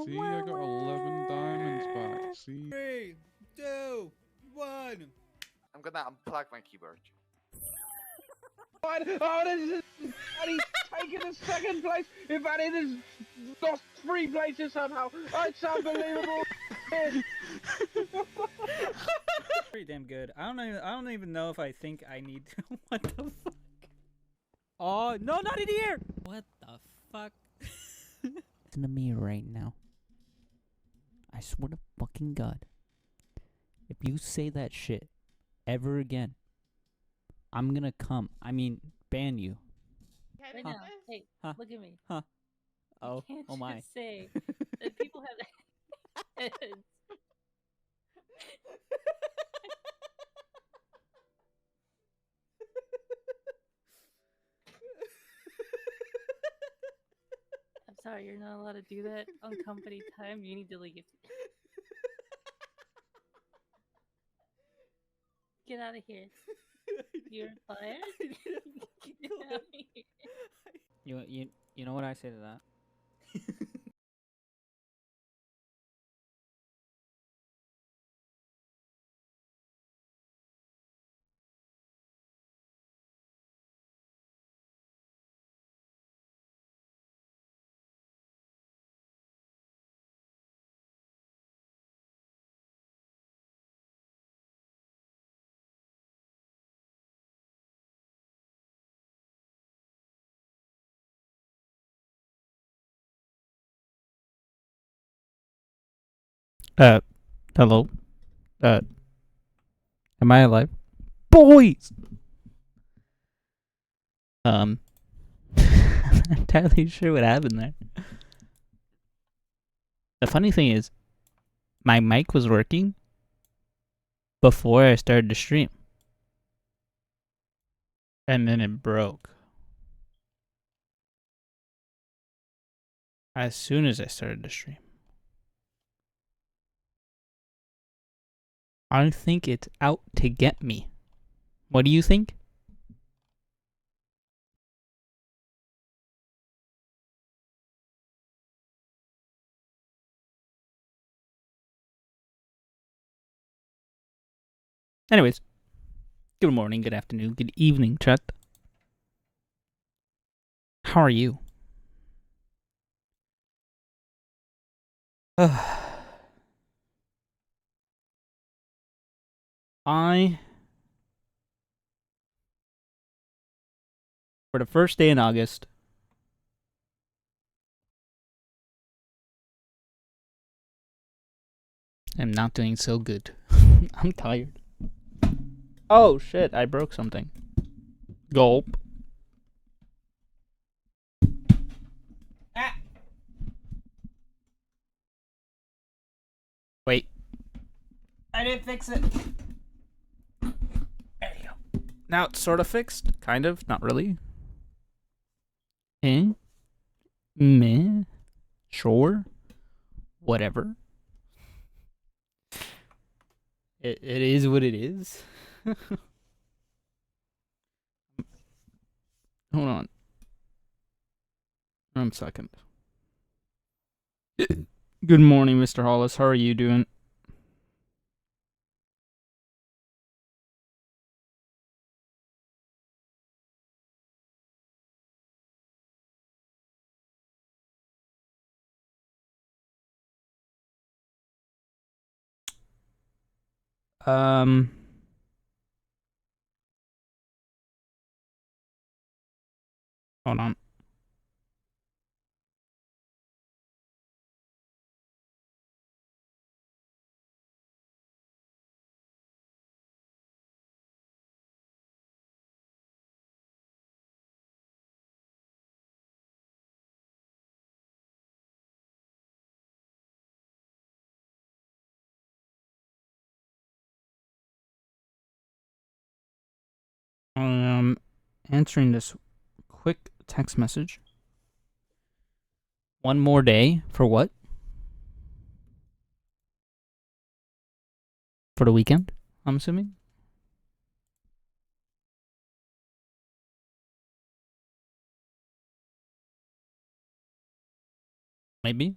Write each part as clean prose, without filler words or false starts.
See, I got 11 diamonds back. See? 3, 2, 1. I'm gonna unplug my keyboard. Oh, this is Buddy taking the second place. If Buddy has lost 3 places somehow. Oh, it's unbelievable. Pretty damn good. I don't even know if I think I need to. What the fuck? Oh no, not in here! What the fuck? Listen to me right now. I swear to fucking God. If you say that shit ever again, I'm gonna come. I mean, ban you. Right now, hey, Huh? look at me. Huh? Oh, You can't oh my. just say that people have heads. I'm sorry, you're not allowed to do that on company time. You need to leave. Get out of here. You're fired. Get out of here. You know what I say to that? Hello? Am I alive? Boys! I'm not entirely sure what happened there. The funny thing is, my mic was working before I started to stream. And then it broke. As soon as I started to stream. I think it's out to get me. What do you think? Anyways, good morning, good afternoon, good evening, chat. How are you? For the first day in August, I'm not doing so good. I'm tired. Oh shit, I broke something. Gulp. Ah. Wait. I didn't fix it. There you go. Now it's sort of fixed. Kind of. Not really. Eh? Meh. Sure. Whatever. It is what it is. Hold on. 1 second. Good morning, Mr. Hollis. How are you doing? Hold on. Answering this quick text message. One more day for what? For the weekend, I'm assuming. Maybe.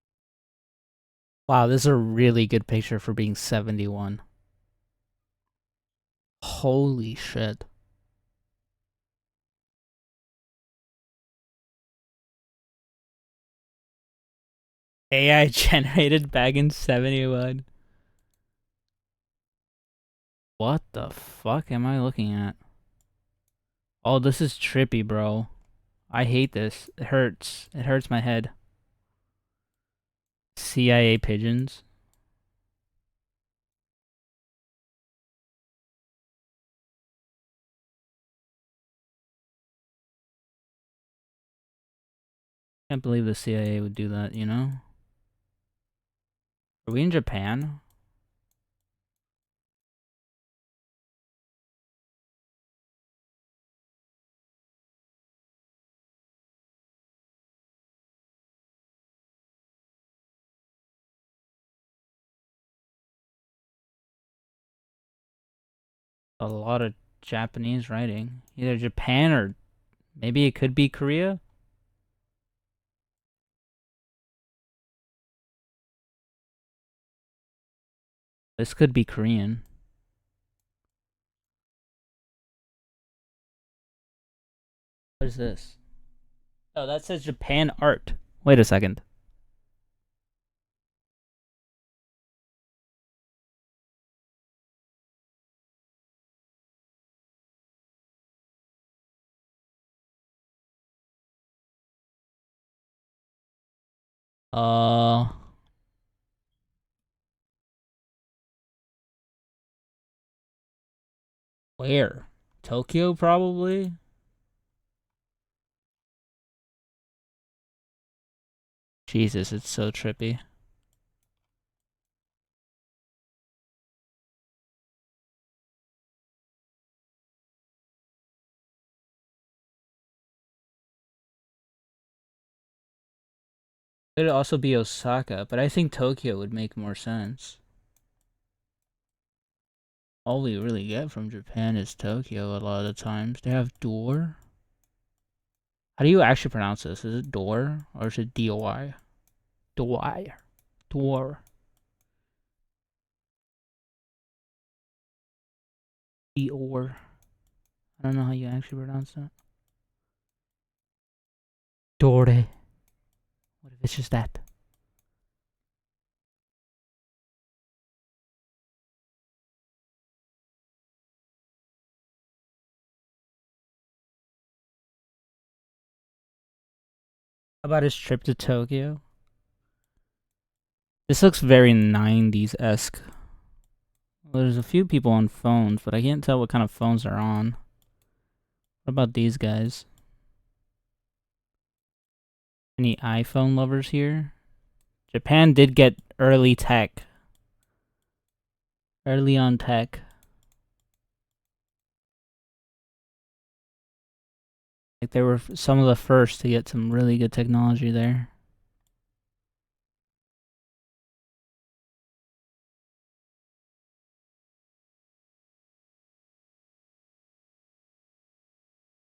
Wow, this is a really good picture for being 71. Holy shit. AI generated back in 71. What the fuck am I looking at? Oh, this is trippy, bro. I hate this. It hurts. It hurts my head. CIA pigeons. Can't believe the CIA would do that, you know? Are we in Japan? A lot of Japanese writing. Either Japan or maybe it could be Korea? This could be Korean. What is this? Oh, that says Japan art. Wait a second. Where? Tokyo, probably? Jesus, it's so trippy. Could also be Osaka, but I think Tokyo would make more sense. All we really get from Japan is Tokyo a lot of the times. They have door. How do you actually pronounce this? Is it door or is it D-O-I? Door. Door. D-or. I don't know how you actually pronounce that. Dore. What if it's just that? How about his trip to Tokyo? This looks very 90s-esque. Well, there's a few people on phones, but I can't tell what kind of phones they're on. What about these guys? Any iPhone lovers here? Japan did get early tech. Early on tech. Like they were some of the first to get some really good technology there.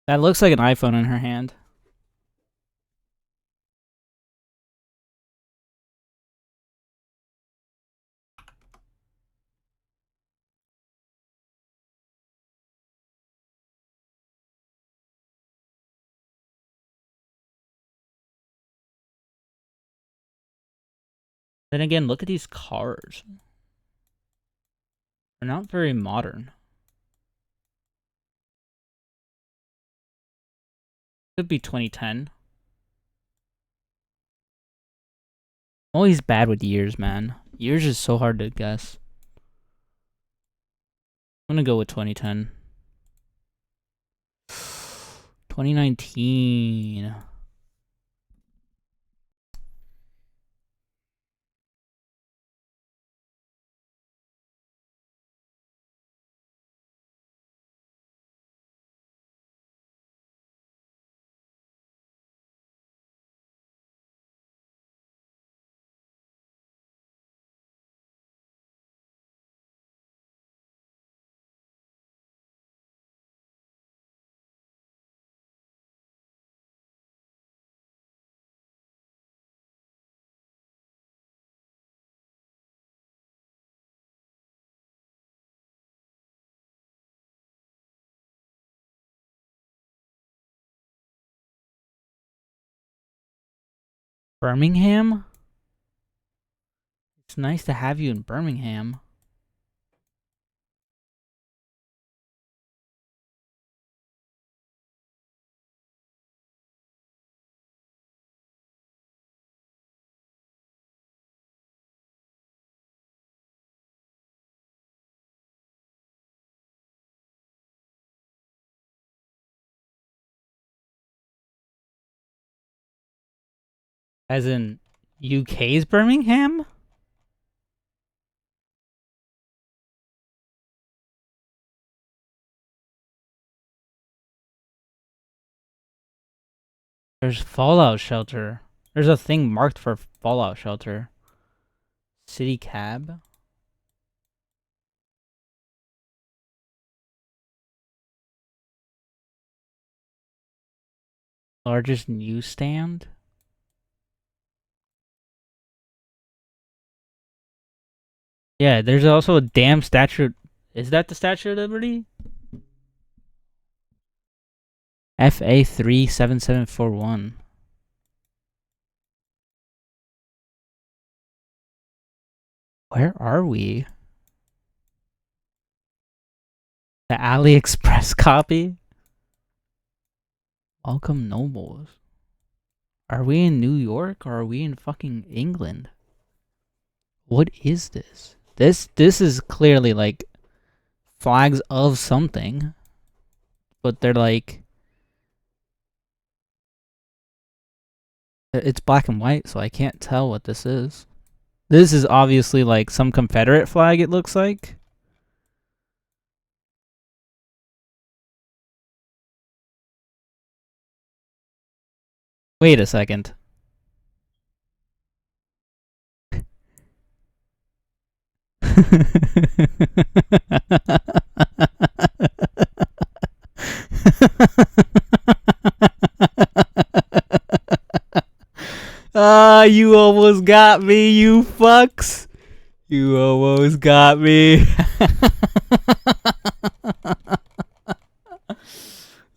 That looks like an iPhone in her hand. Then again, look at these cars. They're not very modern. Could be 2010. I'm always bad with years, man. Years is so hard to guess. I'm gonna go with 2010. 2019. Birmingham? It's nice to have you in Birmingham. As in UK's Birmingham? There's Fallout Shelter. There's a thing marked for Fallout Shelter. City Cab? Largest newsstand? Yeah, there's also a damn statue. Is that the Statue of Liberty? FA37741. Where are we? The AliExpress copy? Welcome Nobles. Are we in New York or are we in fucking England? What is this? This is clearly like flags of something. But they're like, it's black and white, so I can't tell what this is. This is obviously like some Confederate flag, it looks like. Wait a second. Ah, you almost got me, you fucks. You almost got me.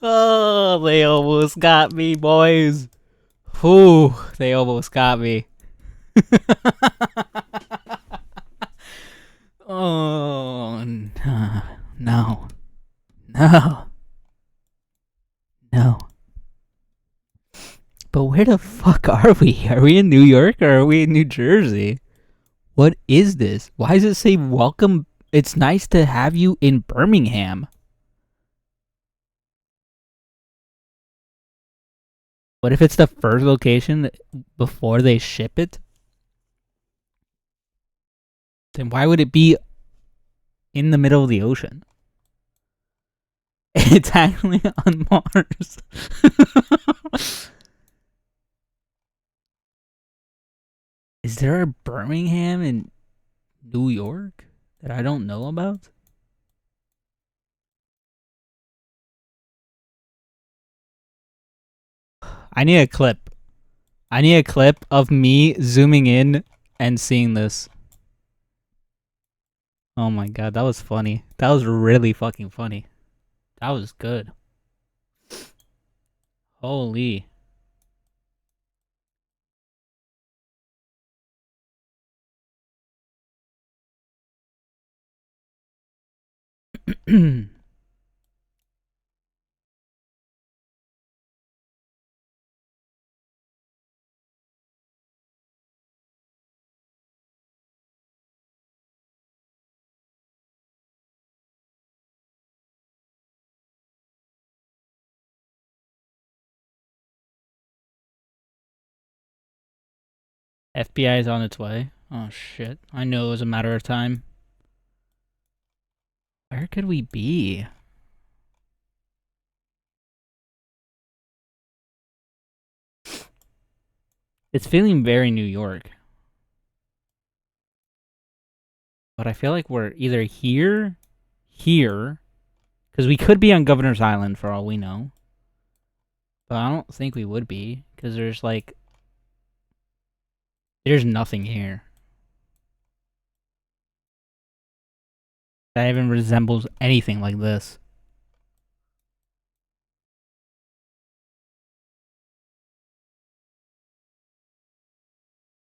Oh, they almost got me, boys. Whew, they almost got me. Oh, no. No. No. No. But where the fuck are we? Are we in New York or are we in New Jersey? What is this? Why does it say welcome? It's nice to have you in Birmingham. What if it's the first location before they ship it? Then why would it be in the middle of the ocean? It's actually on Mars. Is there a Birmingham in New York that I don't know about? I need a clip. I need a clip of me zooming in and seeing this. Oh my god, that was funny. That was really fucking funny. That was good. Holy. FBI is on its way. Oh shit. I know it was a matter of time. Where could we be? It's feeling very New York. But I feel like we're either here, because we could be on Governor's Island for all we know. But I don't think we would be, because there's nothing here that even resembles anything like this.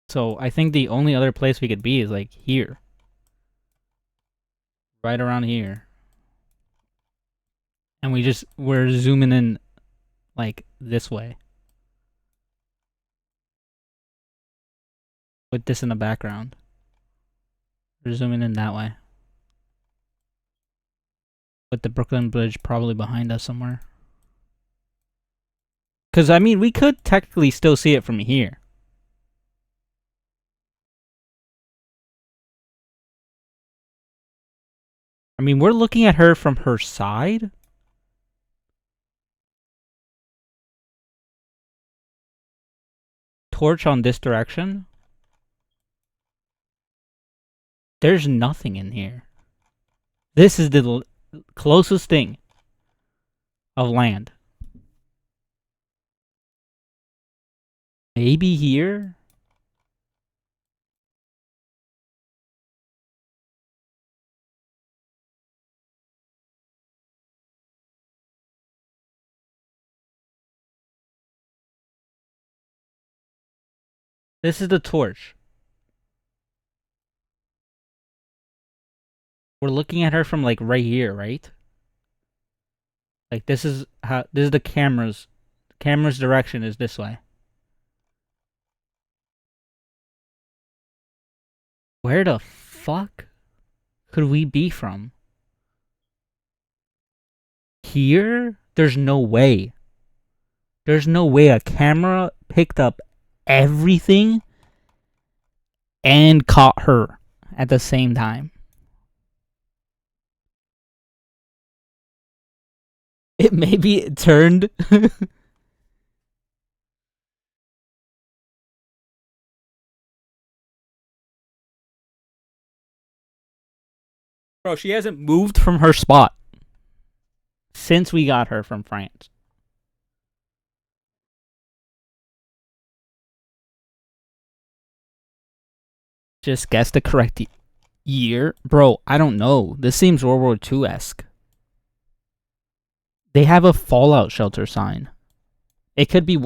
So I think the only other place we could be is like here. Right around here. And we're zooming in like this way. With this in the background. We're zooming in that way. With the Brooklyn Bridge probably behind us somewhere. Because, I mean, we could technically still see it from here. I mean, we're looking at her from her side. Torch on this direction. There's nothing in here. This is the closest thing of land. Maybe here? This is the torch. We're looking at her from like right here, right? Like this is the camera's direction is this way. Where the fuck could we be from? Here? There's no way. There's no way a camera picked up everything and caught her at the same time. It maybe turned. Bro, she hasn't moved from her spot since we got her from France. Just guess the correct year. Bro, I don't know. This seems World War II-esque. They have a fallout shelter sign. It could be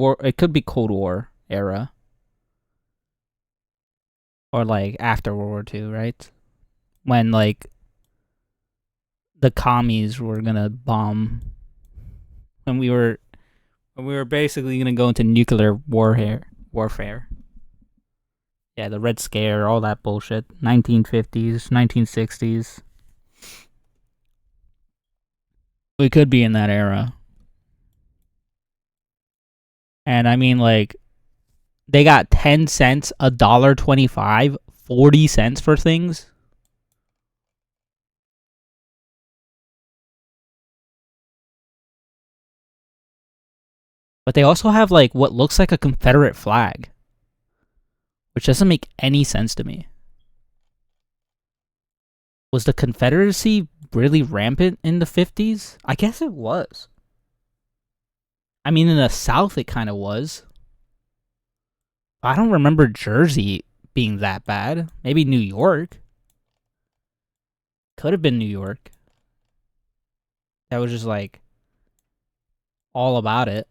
Cold War era. Or like after World War II, right? When like the commies were gonna bomb. When we were basically gonna go into nuclear warfare. Yeah, the Red Scare, all that bullshit. 1950s, 1960s. We could be in that era. And I mean, like, they got 10 cents, $1.25, 40 cents for things. But they also have, like, what looks like a Confederate flag. Which doesn't make any sense to me. Was the Confederacy really rampant in the 50s? I guess it was. I mean, in the South, it kind of was. I don't remember Jersey being that bad. Maybe New York. Could have been New York. That was just like all about it.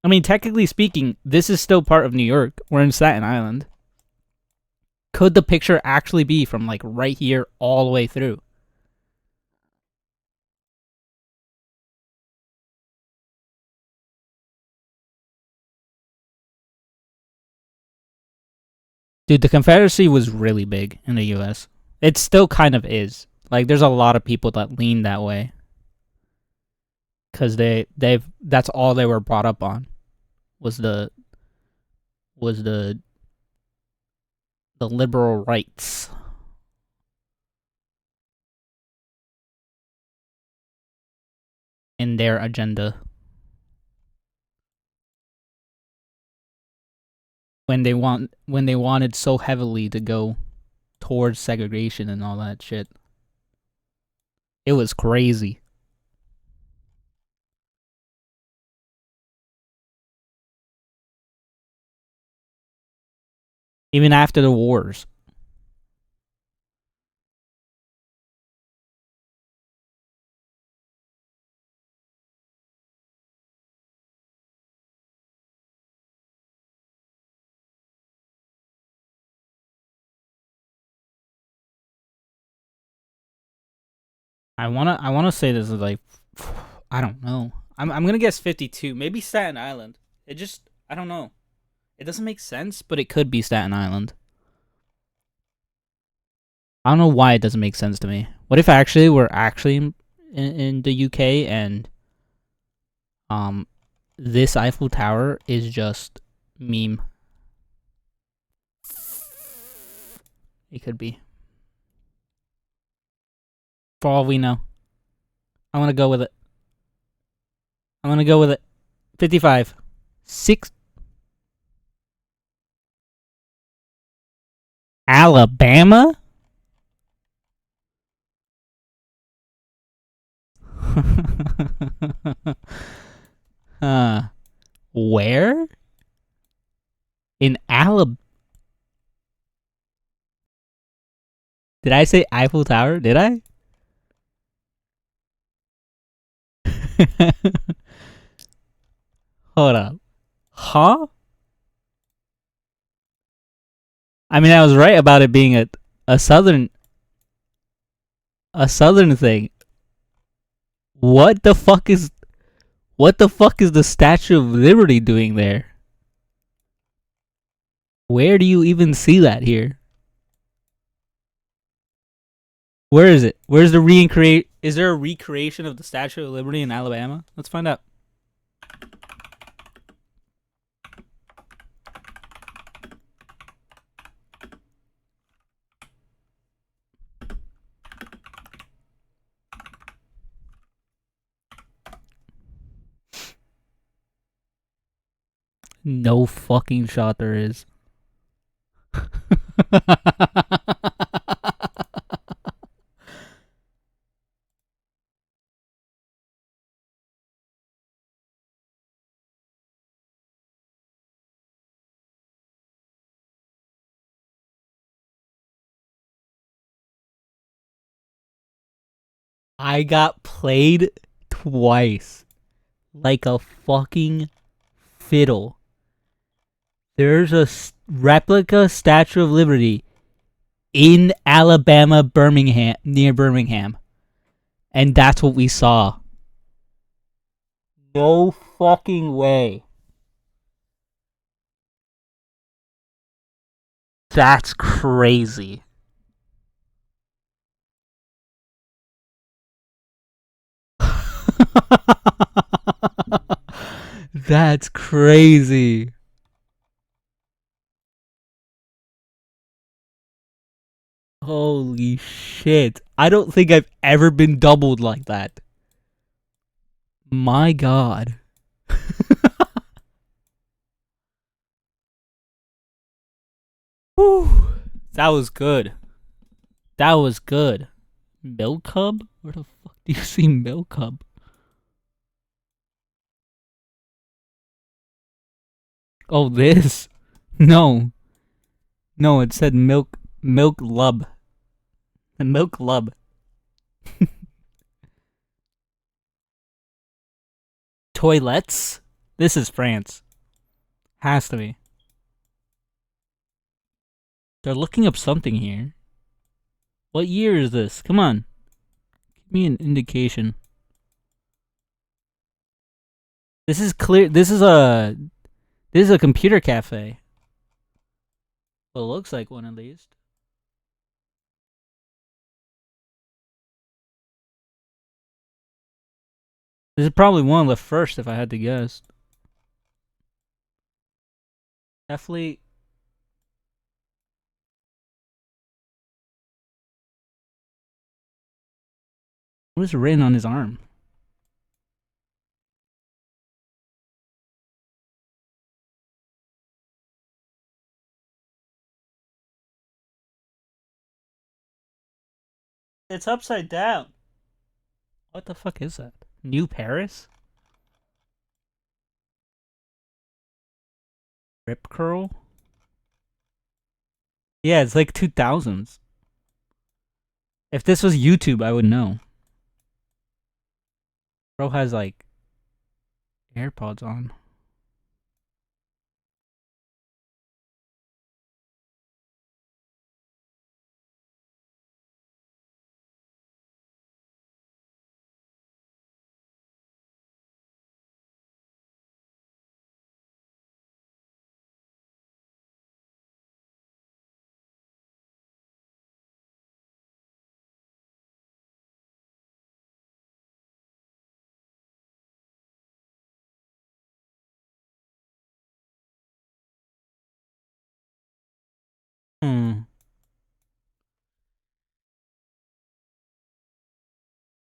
I mean, technically speaking, this is still part of New York. We're in Staten Island. Could the picture actually be from like right here all the way through? Dude, the Confederacy was really big in the US. It still kind of is. Like, there's a lot of people that lean that way. Because that's all they were brought up on. Was the liberal rights. In their agenda. When they wanted so heavily to go towards segregation and all that shit. It was crazy. Even after the wars. I wanna say this is like, I don't know. I'm gonna guess 52. Maybe Staten Island. I don't know. It doesn't make sense, but it could be Staten Island. I don't know why it doesn't make sense to me. What if actually we're actually in the UK and this Eiffel Tower is just meme? It could be. For all we know. I want to go with it. 55. 6. Alabama? Where? In Alabama? Did I say Eiffel Tower? Did I? Hold up. Huh? I mean, I was right about it being a southern thing. What the fuck is the Statue of Liberty doing there? Where do you even see that here? Where is it? Where's the recreate? Is there a recreation of the Statue of Liberty in Alabama? Let's find out. No fucking shot there is. I got played twice. Like a fucking fiddle. There's a replica Statue of Liberty in Alabama, Birmingham, near Birmingham. And that's what we saw. No fucking way. That's crazy. That's crazy. Holy shit. I don't think I've ever been doubled like that. My god. Whew. That was good. That was good. Milk Cub? Where the fuck do you see Milk Cub? Oh, this? No. No, it said Milk Lub. The Milk Lub. Toilets? This is France. Has to be. They're looking up something here. What year is this? Come on. Give me an indication. This is clear. This is a computer cafe. Well, it looks like one at least. This is probably one of the first, if I had to guess. Definitely. What is written on his arm? It's upside down. What the fuck is that? New Paris? Rip curl? Yeah, it's like 2000s. If this was YouTube, I would know. Bro has like AirPods on.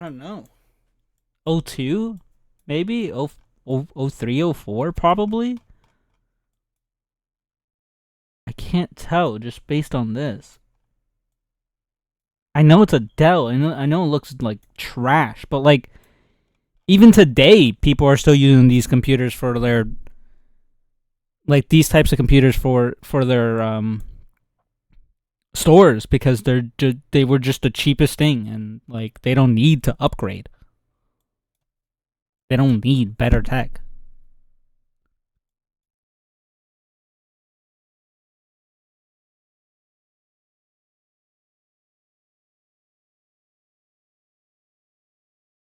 I don't know. 02? Maybe? 03, 04 probably? I can't tell just based on this. I know it's a Dell. I know it looks like trash, but like even today, people are still using these computers for their like these types of computers for their stores because they were just the cheapest thing and like they don't need to upgrade. They don't need better tech.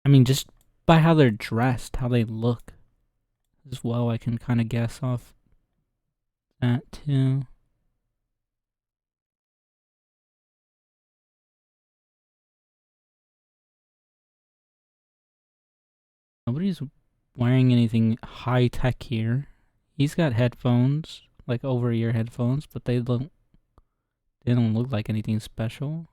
I mean, just by how they're dressed, how they look as well, I can kind of guess off that too. Nobody's wearing anything high tech here. He's got headphones, like over ear headphones, but they don't look like anything special.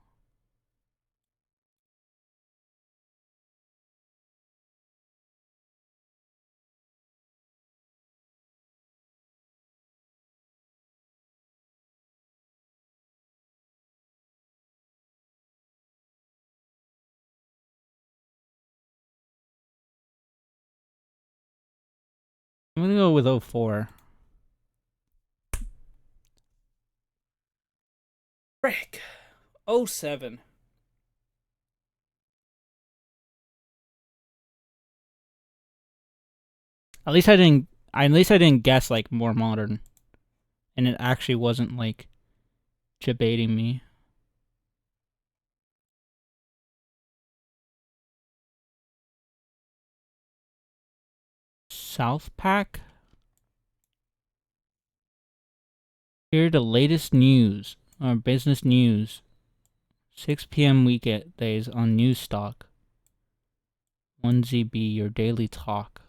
I'm gonna go with 04. Frick. 07. At least I didn't guess like more modern. And it actually wasn't like debating me. South Pack? Here are the latest news, or business news. 6 p.m. weekdays on News Stock. 1ZB, your daily talk.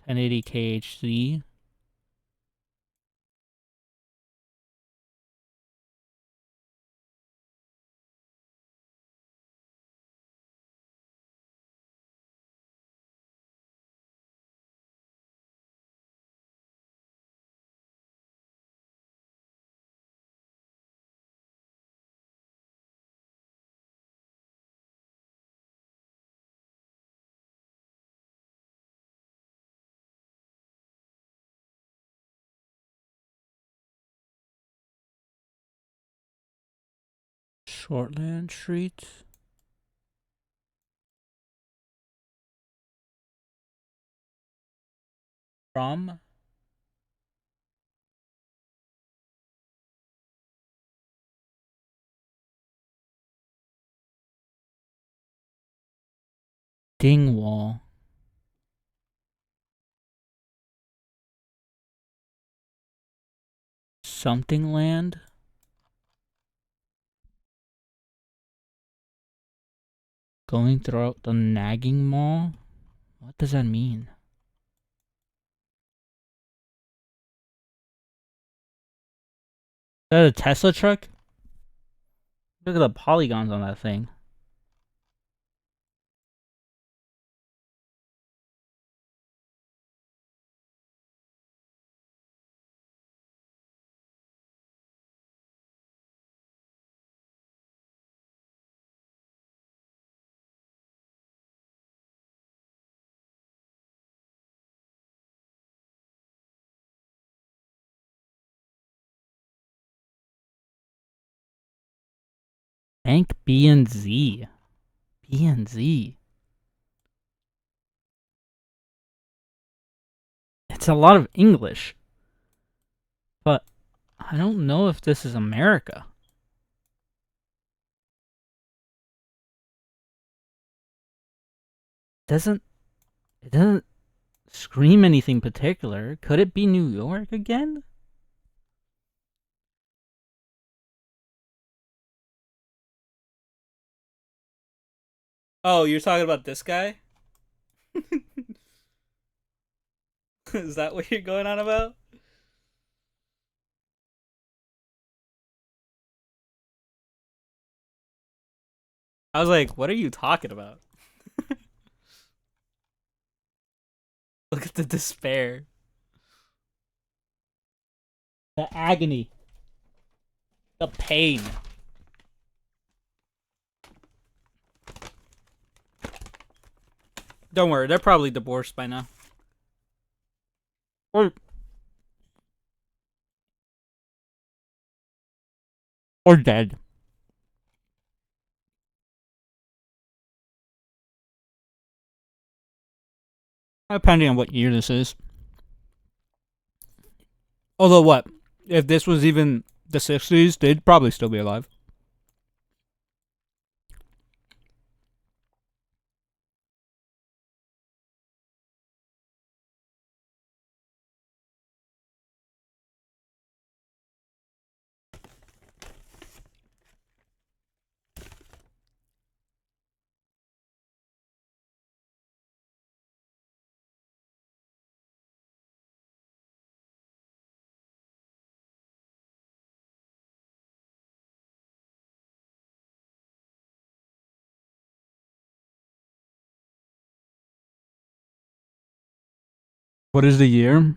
1080 KHZ. Shortland Street. From Dingwall. Something Land. Going throughout the nagging mall? What does that mean? Is that a Tesla truck? Look at the polygons on that thing. Bank B and Z. B and Z. It's a lot of English. But I don't know if this is America. It doesn't scream anything particular. Could it be New York again? Oh, you're talking about this guy? Is that what you're going on about? I was like, what are you talking about? Look at the despair. The agony. The pain. Don't worry, they're probably divorced by now. Or dead. Depending on what year this is. Although what? If this was even the 60s, they'd probably still be alive. What is the year?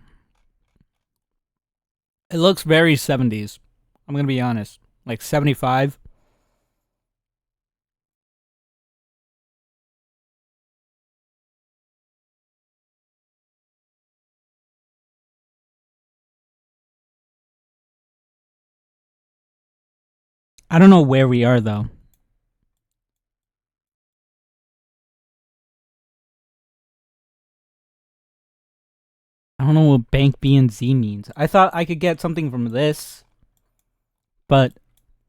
It looks very 70s. I'm gonna be honest. Like 75. I don't know where we are though. I don't know what Bank B and Z means. I thought I could get something from this, but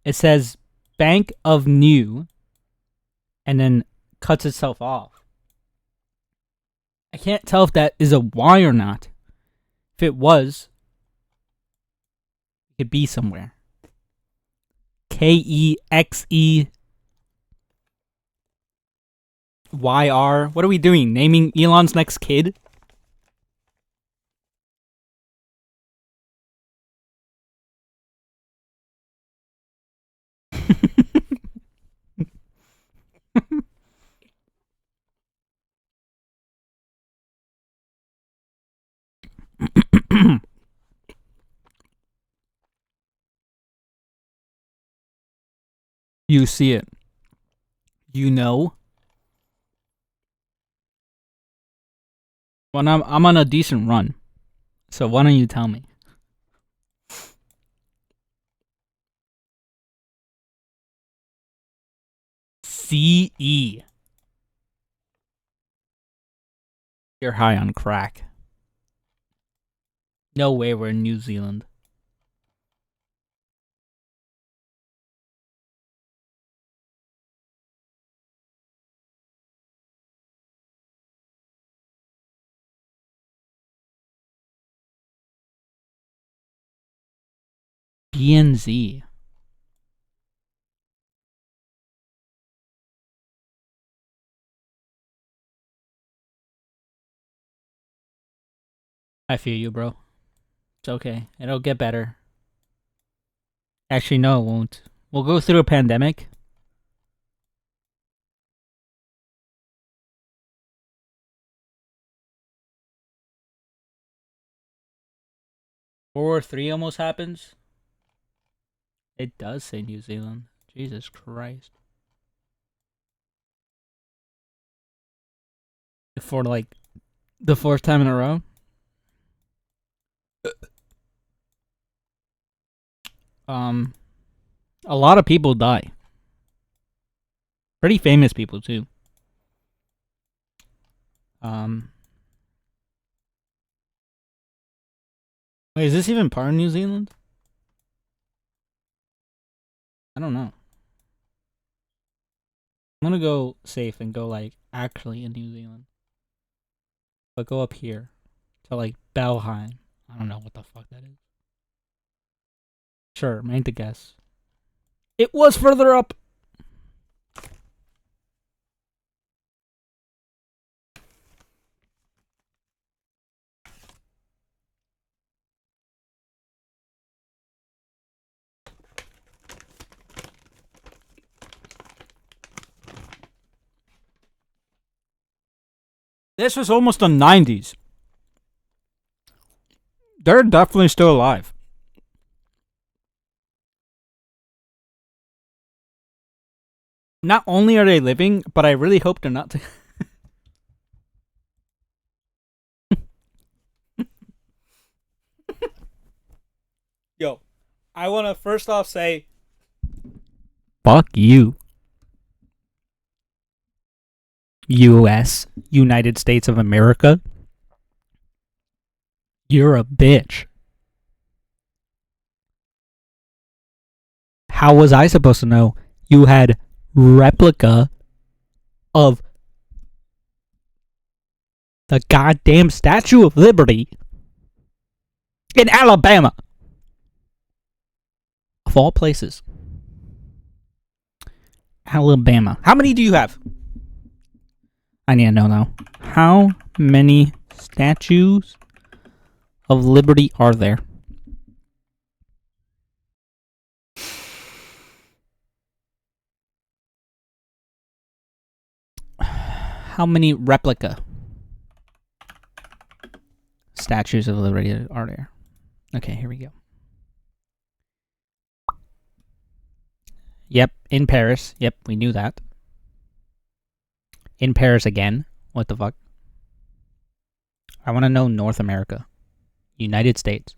it says Bank of New and then cuts itself off. I can't tell if that is a Y or not. If it was, it could be somewhere. KEXEYR. What are we doing? Naming Elon's next kid? You see it. You know. Well, I'm on a decent run. So why don't you tell me? CE. You're high on crack. No way we're in New Zealand. BNZ. I feel you, bro. It's okay. It'll get better. Actually, no, it won't. We'll go through a pandemic. World War III almost happens. It does say New Zealand. Jesus Christ. For like the fourth time in a row. A lot of people die. Pretty famous people too. Wait, is this even part of New Zealand? I don't know. I'm gonna go safe and go like actually in New Zealand. But go up here to like Belheim. I don't know what the fuck that is. Sure, made the guess. It was further up. This was almost the 90s. They're definitely still alive. Not only are they living, but I really hope they're not. Yo, I want to first off say, fuck you. U.S. United States of America. You're a bitch. How was I supposed to know you had replica of the goddamn Statue of Liberty in Alabama? Of all places. Alabama. How many do you have? I need to know now. How many statues of Liberty are there? How many replica statues of Liberty are there? Okay, here we go. Yep, in Paris. Yep, we knew that. In Paris again. What the fuck? I want to know North America. United States.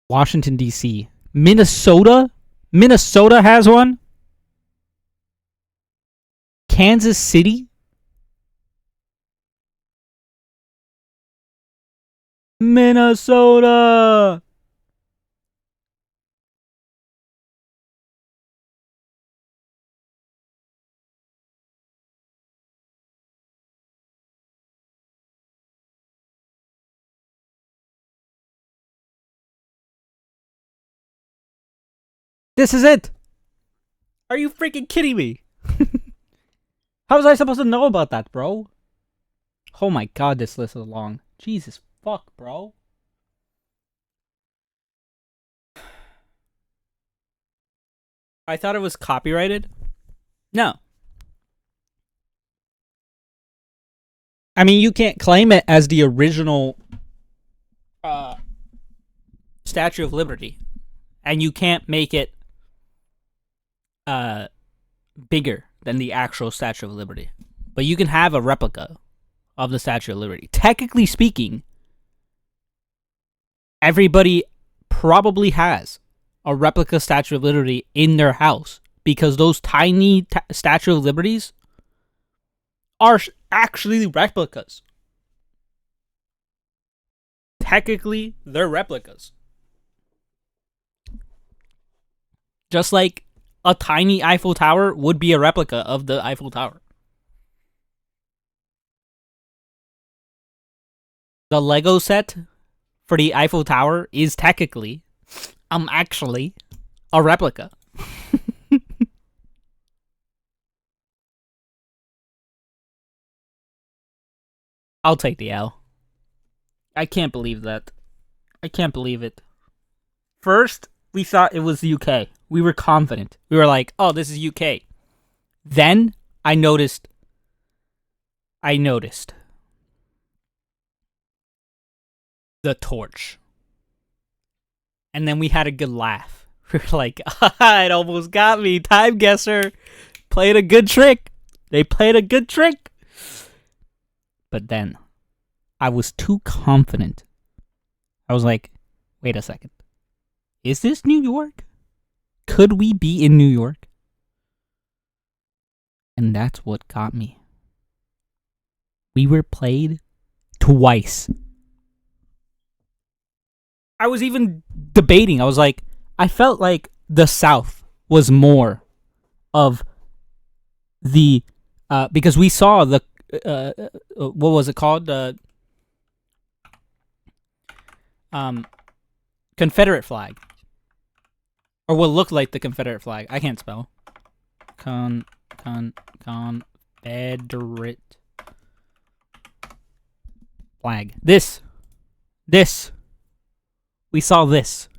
Washington, D.C. Minnesota? Minnesota has one? Kansas City? Minnesota! This is it! Are you freaking kidding me? How was I supposed to know about that, bro? Oh my god, this list is long. Jesus fuck, bro. I thought it was copyrighted. No. I mean, you can't claim it as the original Statue of Liberty. And you can't make it bigger than the actual Statue of Liberty. But you can have a replica of the Statue of Liberty. Technically speaking, everybody probably has a replica Statue of Liberty in their house, because those tiny Statue of Liberties are actually replicas. Technically, they're replicas. Just like a tiny Eiffel Tower would be a replica of the Eiffel Tower. The Lego set for the Eiffel Tower is technically, actually, a replica. I'll take the L. I can't believe that. I can't believe it. First, we thought it was the UK. We were confident. We were like, oh, this is UK. Then, I noticed. The torch. And then we had a good laugh. We were like, it almost got me. Time guesser played a good trick. They played a good trick. But then, I was too confident. I was like, wait a second. Is this New York? Could we be in New York? And that's what got me. We were played twice. I was even debating. I was like, I felt like the South was more of the, because we saw the, what was it called? The Confederate flag. Or what looked like the Confederate flag. I can't spell. Confederate flag. This. We saw this.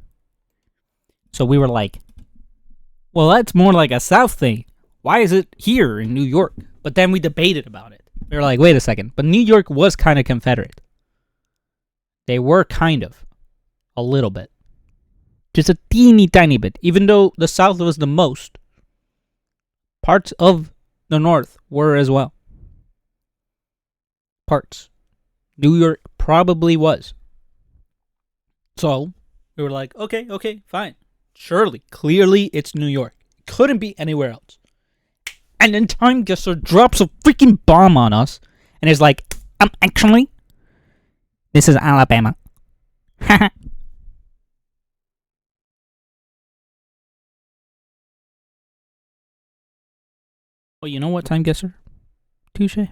So we were like, Well, that's more like a South thing. Why is it here in New York? But then we debated about it. We were like, wait a second. But New York was kind of Confederate. They were kind of. A little bit. Just a teeny tiny bit. Even though the South was the most, parts of the North were as well. Parts. New York probably was. So, we were like, okay, fine. Surely, clearly, it's New York. It couldn't be anywhere else. And then Time Guesser drops a freaking bomb on us and is like, actually, this is Alabama. Haha. Well, you know what, Time Guesser? Touche.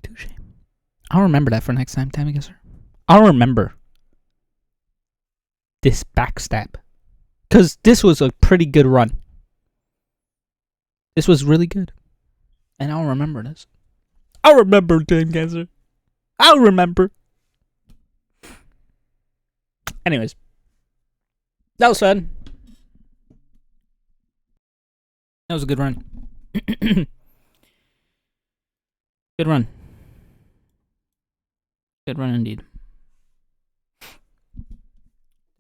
Touche. I'll remember that for next time, Time Guesser. I'll remember this backstab. Because this was a pretty good run. This was really good. And I'll remember this. I'll remember, Time Guesser. I'll remember. Anyways. That was fun. That was a good run. Good run. Good run indeed.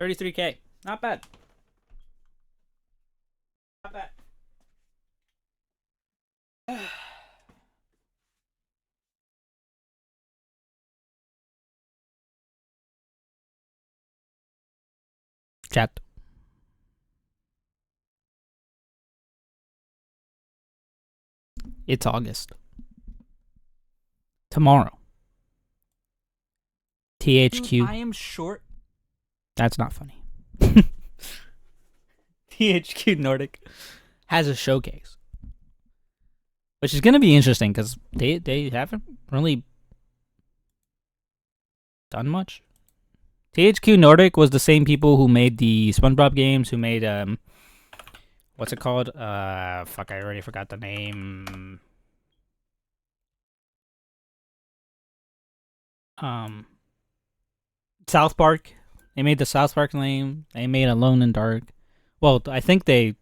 33K. Not bad. Not bad. Chat. It's August. Tomorrow. THQ. I am short. That's not funny. THQ Nordic has a showcase, which is going to be interesting because they haven't really done much. THQ Nordic was the same people who made the SpongeBob games, who made what's it called? Fuck, I already forgot the name. South Park. They made the South Park name. They made Alone in Dark. Well, I think they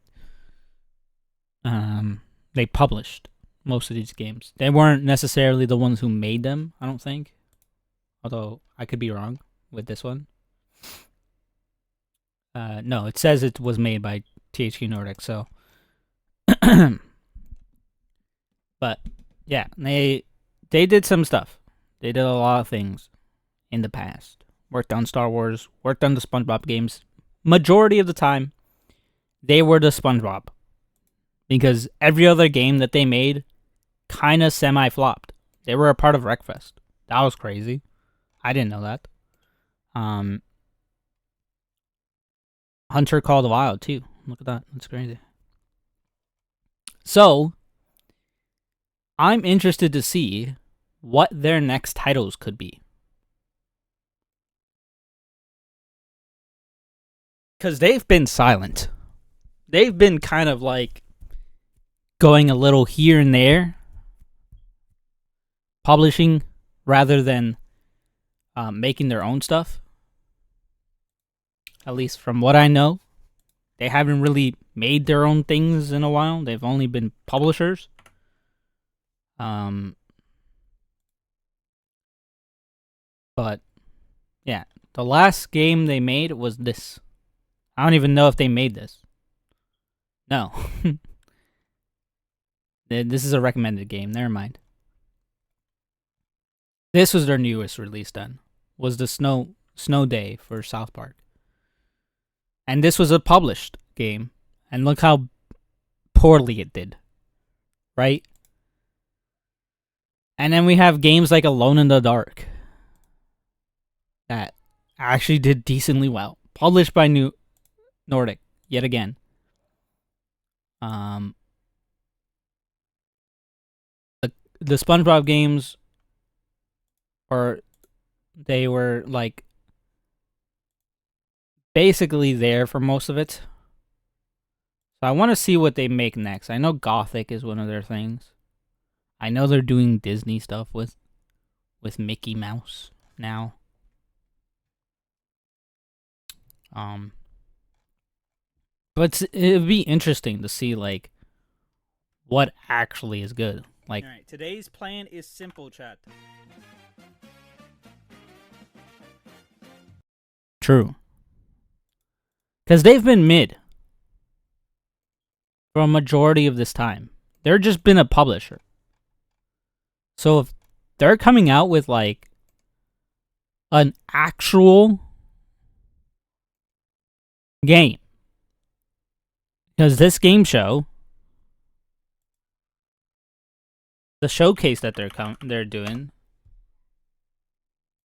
published most of these games. They weren't necessarily the ones who made them, I don't think. Although I could be wrong with this one. No, it says it was made by THQ Nordic, so but yeah, they did some stuff. They did a lot of things in the past. Worked on Star Wars, worked on the SpongeBob games. Majority of the time, they were the SpongeBob. Because every other game that they made kind of semi-flopped. They were a part of Wreckfest. That was crazy. I didn't know that. Hunter Call the Wild, too. Look at that. That's crazy. So, I'm interested to see what their next titles could be. Because they've been silent. They've been kind of like going a little here and there. Publishing rather than making their own stuff. At least from what I know. They haven't really made their own things in a while. They've only been publishers. But, yeah. The last game they made was this. I don't even know if they made this. No. This is a recommended game. Never mind. This was their newest release then. Was the Snow Day for South Park. And this was a published game. And look how poorly it did. Right? And then we have games like Alone in the Dark. That actually did decently well. Published by Nordic, yet again. The SpongeBob games, they were like basically there for most of it. So I want to see what they make next. I know Gothic is one of their things. I know they're doing Disney stuff with Mickey Mouse now. But it'd be interesting to see like what actually is good. Like, all right, today's plan is simple, chat. True. Because they've been mid for a majority of this time. They're just been a publisher. So if they're coming out with like an actual game, because this game show, the showcase that they're doing,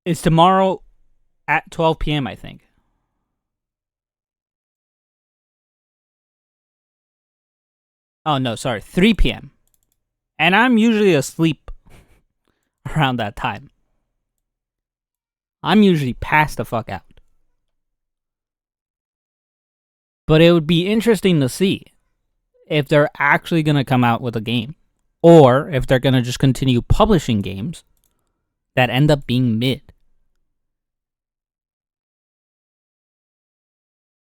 is tomorrow at 12 p.m. I think. Oh no, sorry, 3 p.m. And I'm usually asleep around that time. I'm usually passed the fuck out. But it would be interesting to see if they're actually going to come out with a game. Or if they're going to just continue publishing games that end up being mid.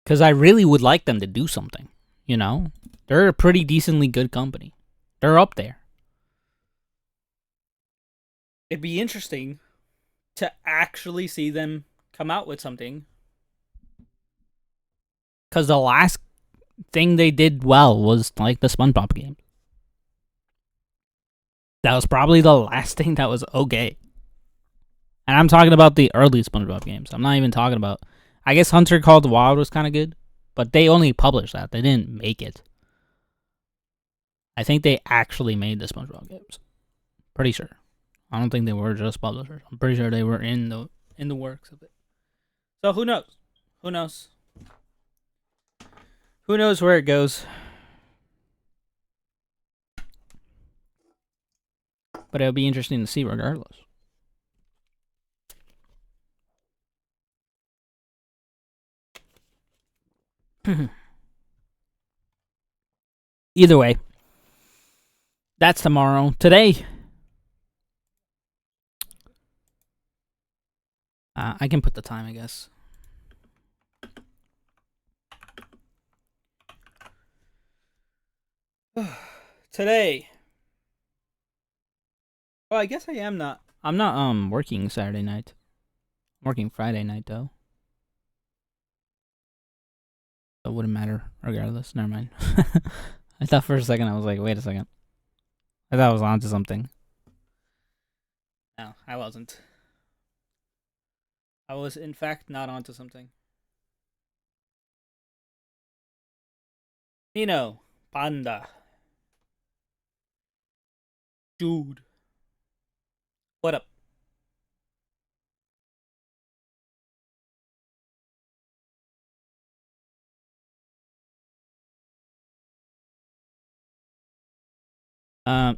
Because I really would like them to do something. You know? They're a pretty decently good company. They're up there. It'd be interesting to actually see them come out with something. Because the last thing they did well was like the SpongeBob game. That was probably the last thing that was okay. And I'm talking about the early SpongeBob games. I'm not even talking about... I guess Hunter Called the Wild was kind of good. But they only published that. They didn't make it. I think they actually made the SpongeBob games. Pretty sure. I don't think they were just publishers. I'm pretty sure they were in the works of it. So who knows? Who knows? Who knows where it goes? But it'll be interesting to see regardless. Either way, that's tomorrow. Today, I can put the time, I guess. Today. Well, I guess I am not. I'm not working Saturday night. I'm working Friday night though. So it wouldn't matter regardless. Never mind. I thought for a second I was like, wait a second. I thought I was onto something. No, I wasn't. I was in fact not onto something. Nino, Panda, Dude, what up?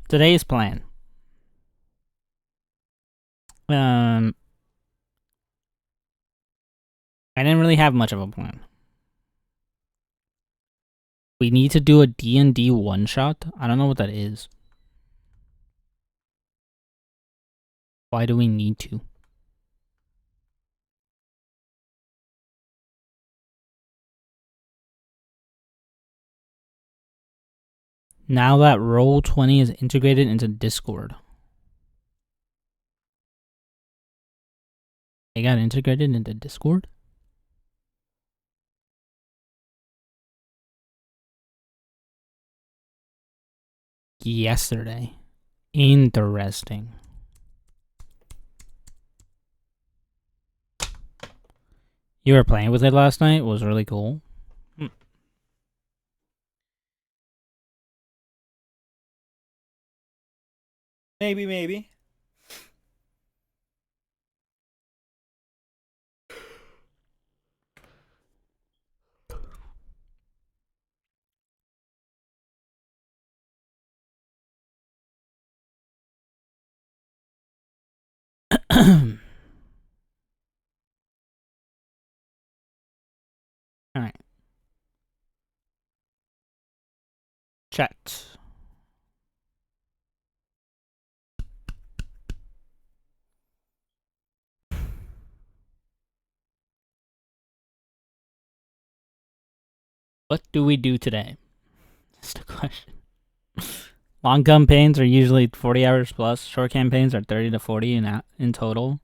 Today's plan. I didn't really have much of a plan. We need to do a D&D one-shot. I don't know what that is. Why do we need to? Now that Roll20 is integrated into Discord. They got integrated into Discord? Yesterday. Interesting. You were playing with it last night? It was really cool. Maybe. Alright. Chat. What do we do today? That's the question. Long campaigns are usually 40 hours plus. Short campaigns are 30 to 40 in total.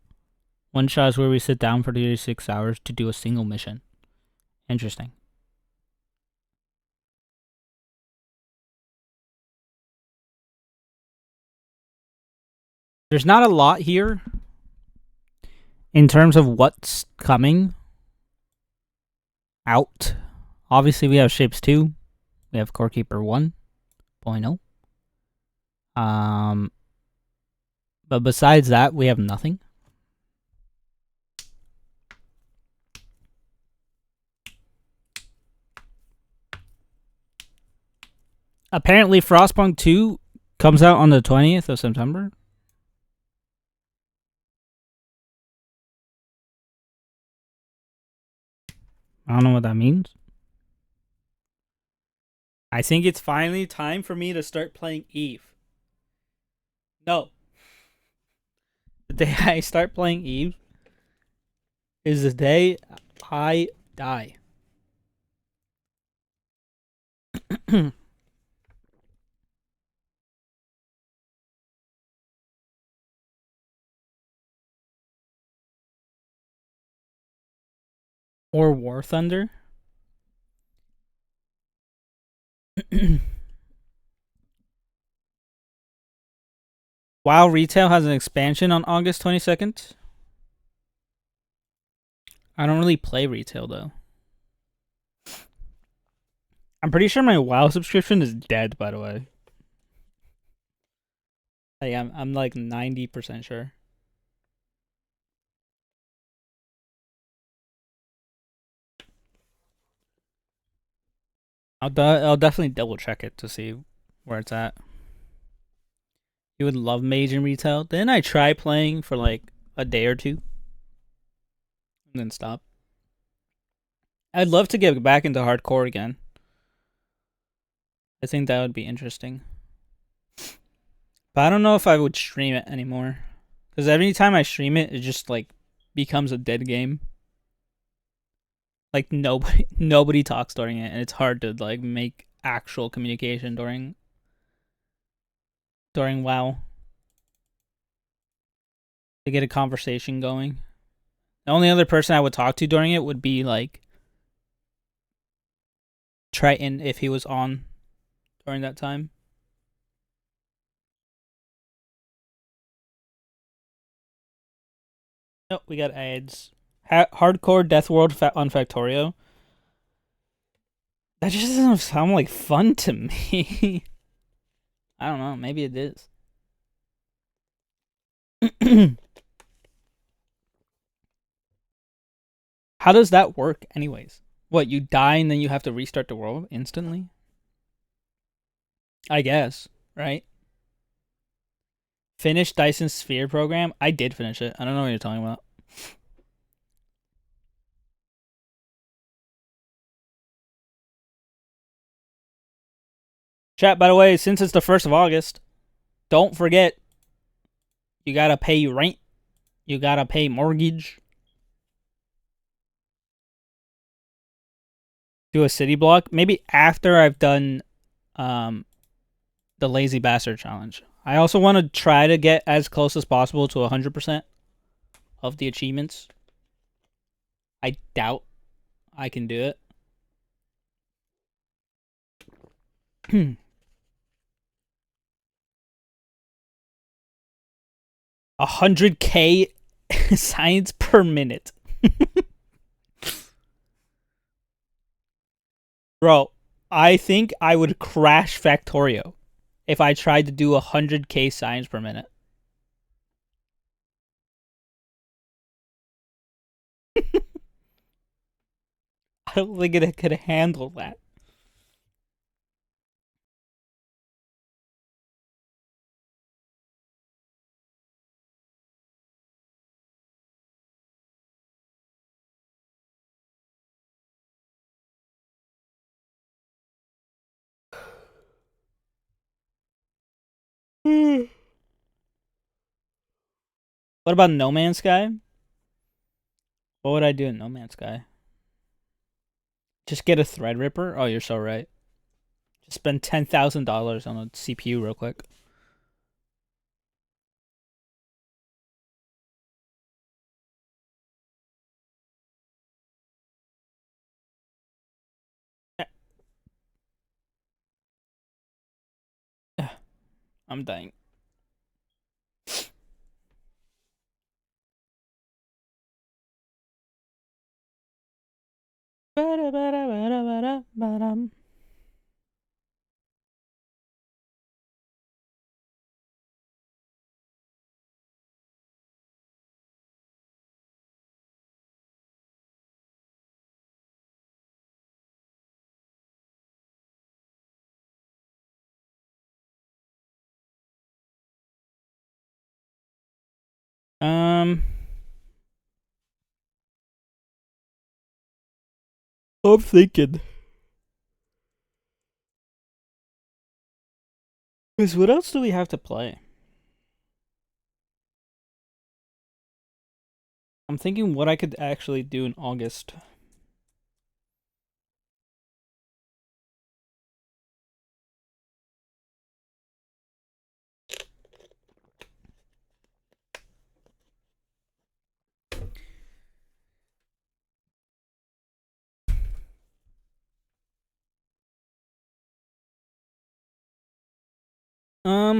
One shot is where we sit down for 36 hours to do a single mission. Interesting. There's not a lot here in terms of what's coming out. Obviously, we have Shapes 2. We have Core Keeper 1.0. But besides that, we have nothing. Apparently, Frostpunk 2 comes out on the 20th of September. I don't know what that means. I think it's finally time for me to start playing Eve. No. The day I start playing Eve is the day I die. Or War Thunder. WoW Retail has an expansion on August 22nd. I don't really play retail though. I'm pretty sure my WoW subscription is dead, by the way. Hey, I'm like 90% sure. I'll definitely double check it to see where it's at. You would love Mage in retail. Then I try playing for like a day or two, and then stop. I'd love to get back into hardcore again. I think that would be interesting. But I don't know if I would stream it anymore. Because every time I stream it, it just like becomes a dead game. Like nobody talks during it, and it's hard to like make actual communication during WoW. To get a conversation going. The only other person I would talk to during it would be like Triton if he was on during that time. Oh, we got ads. Hardcore Death World on Factorio. That just doesn't sound like fun to me. I don't know. Maybe it is. How does that work, anyways? What, you die and then you have to restart the world instantly? I guess, right? Finish Dyson Sphere program? I did finish it. I don't know what you're talking about. Chat, by the way, since it's the 1st of August, don't forget, you gotta pay rent. You gotta pay mortgage. Do a city block. Maybe after I've done the Lazy Bastard Challenge. I also want to try to get as close as possible to 100% of the achievements. I doubt I can do it. 100K science per minute. Bro, I think I would crash Factorio if I tried to do 100K science per minute. I don't think it could handle that. What about No Man's Sky? What would I do in No Man's Sky? Just get a Threadripper? Oh, you're so right. Just spend $10,000 on a CPU real quick. I'm dying. I'm thinking. Cause what else do we have to play? I'm thinking what I could actually do in August. Hmm.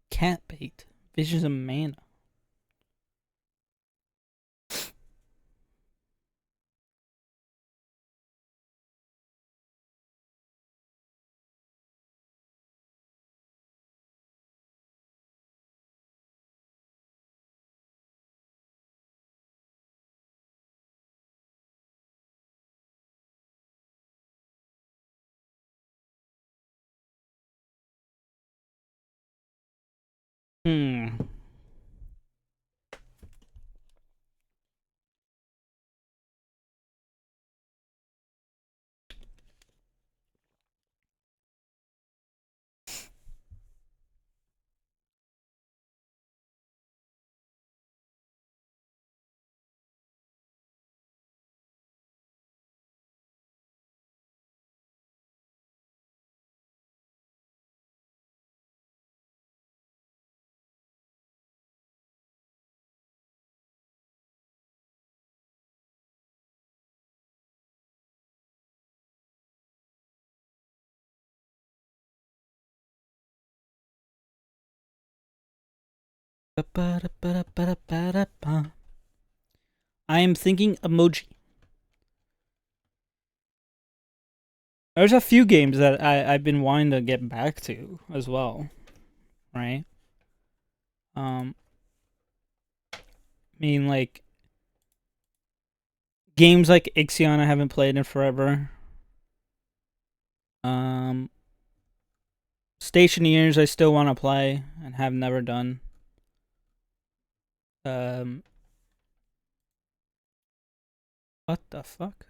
Cat bait. Visions of mana. Hmm. I am thinking emoji. There's a few games that I've been wanting to get back to as well, right? I mean, like games like Ixion I haven't played in forever. Um, Stationeers I still want to play and have never done. Um, what the fuck?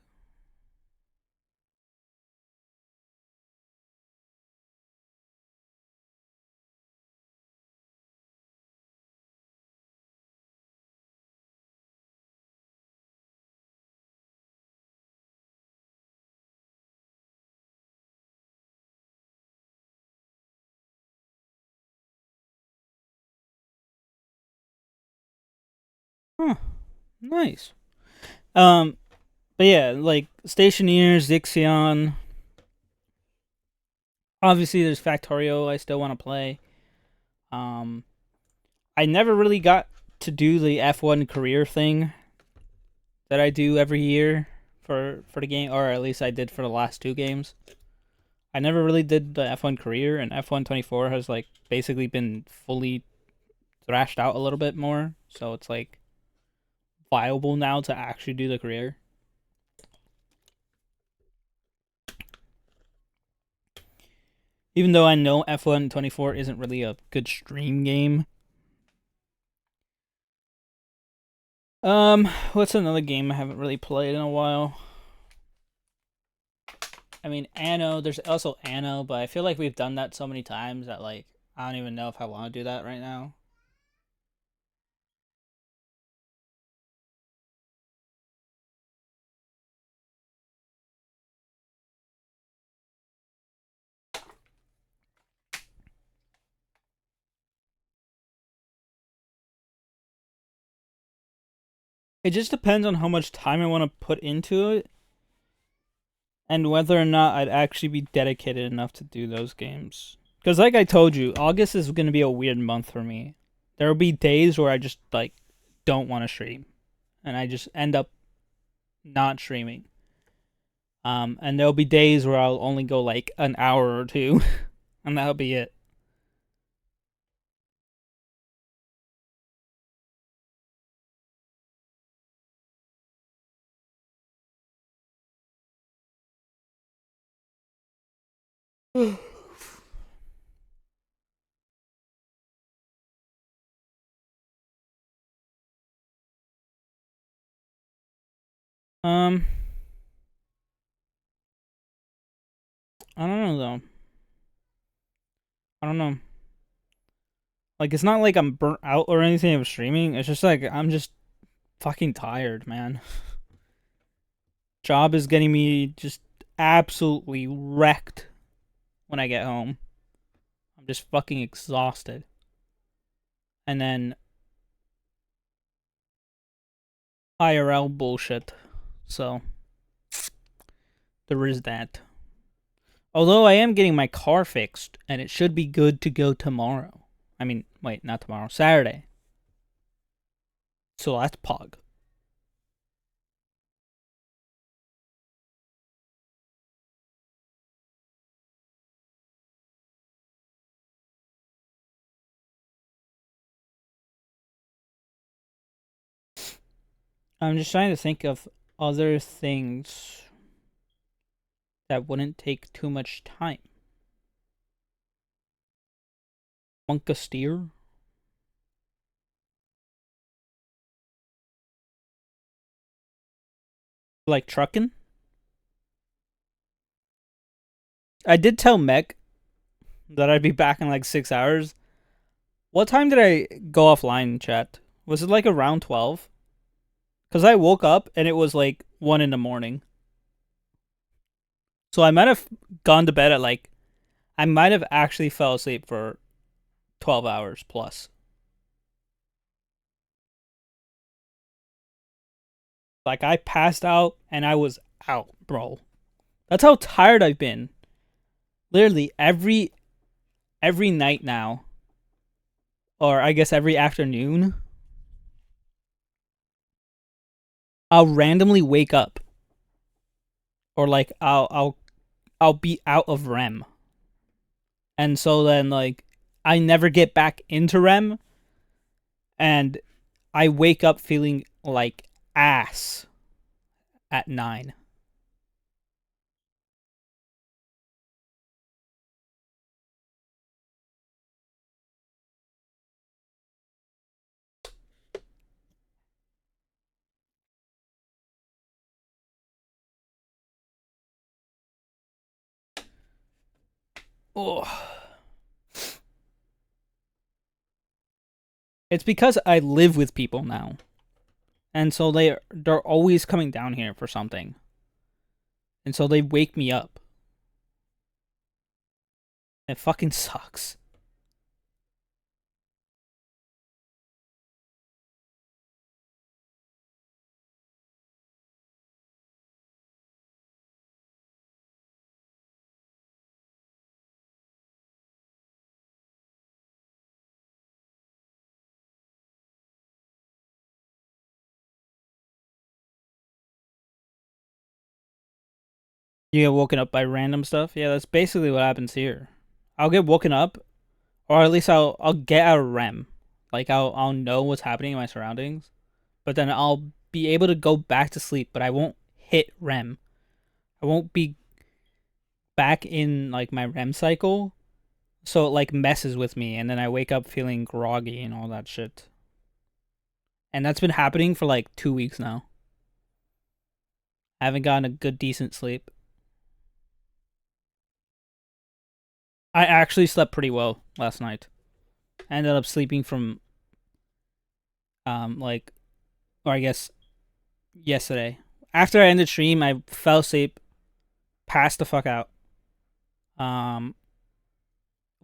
Huh, nice. But yeah, like Stationeers, Ixion. Obviously, there's Factorio I still want to play. Um, I never really got to do the F1 career thing that I do every year for the game, or at least I did for the last two games. I never really did the F1 career, and F1 24 has like basically been fully thrashed out a little bit more, so it's like viable now to actually do the career. Even though I know F1 24 isn't really a good stream game. What's another game I haven't really played in a while? I mean, Anno. There's also Anno, but I feel like we've done that so many times that, like, I don't even know if I want to do that right now. It just depends on how much time I want to put into it and whether or not I'd actually be dedicated enough to do those games. Because like I told you, August is going to be a weird month for me. There will be days where I just, like, don't want to stream. And I just end up not streaming. And there'll be days where I'll only go, like, an hour or two. And that'll be it. Um, I don't know though. I don't know. Like, it's not like I'm burnt out or anything of streaming. It's just like I'm just fucking tired, man. Job is getting me just absolutely wrecked when I get home. I'm just fucking exhausted. And then IRL bullshit. So there is that. Although I am getting my car fixed and it should be good to go tomorrow. I mean, wait, not tomorrow, Saturday. So that's pog. I'm just trying to think of other things that wouldn't take too much time. Monka steer? Like trucking? I did tell Meg that I'd be back in like 6 hours. What time did I go offline, chat? Was it like around 12? Because I woke up and it was like 1 in the morning. So I might have gone to bed at like... I might have actually fell asleep for 12 hours plus. Like, I passed out and I was out, bro. That's how tired I've been. Literally every night now, or I guess every afternoon, I'll randomly wake up, or like I'll be out of REM, and so then like I never get back into REM, and I wake up feeling like ass at 9. Oh. It's because I live with people now. And so they're always coming down here for something. And so they wake me up. It fucking sucks. You get woken up by random stuff? Yeah, that's basically what happens here. I'll get woken up, or at least I'll get out of REM. Like I'll know what's happening in my surroundings, but then I'll be able to go back to sleep, but I won't hit REM. I won't be back in like my REM cycle So it like messes with me, and then I wake up feeling groggy and all that shit. And that's been happening for like 2 weeks now. I haven't gotten a good decent sleep. I actually slept pretty well last night. I ended up sleeping from like, or I guess yesterday. After I ended stream, I fell asleep, passed the fuck out. Um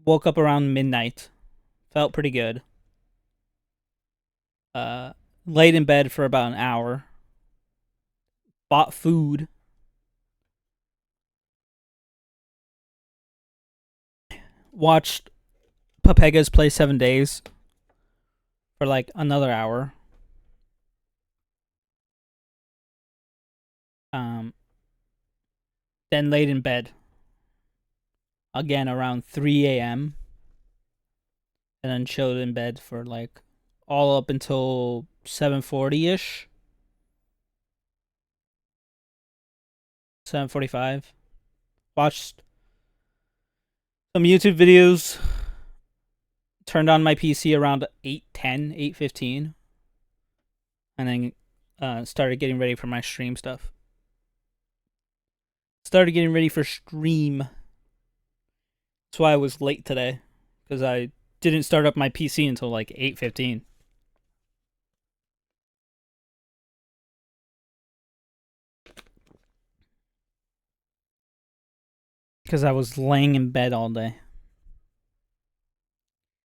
Woke up around midnight. Felt pretty good. Laid in bed for about an hour. Bought food. Watched Papega's play 7 Days for like another hour. Then laid in bed again around 3 a.m. and then chilled in bed for like all up until 7:40ish. 7:45. Watched some YouTube videos. Turned on my PC around 8:10, 8:15. And then started getting ready for my stream stuff. Started getting ready for stream. That's why I was late today, because I didn't start up my PC until like 8:15. Because I was laying in bed all day.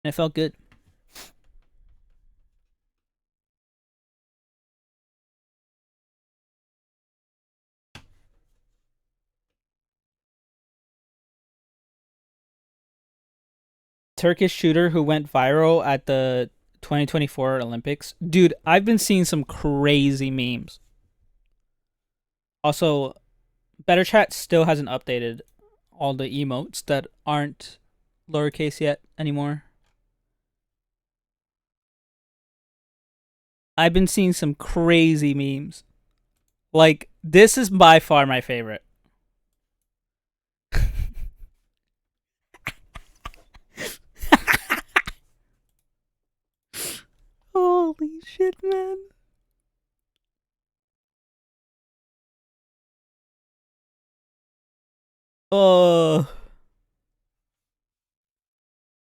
And it felt good. Turkish shooter who went viral at the 2024 Olympics. Dude, I've been seeing some crazy memes. Also, Better Chat still hasn't updated all the emotes that aren't lowercase yet anymore. I've been seeing some crazy memes. Like, this is by far my favorite. Holy shit, man. Oh.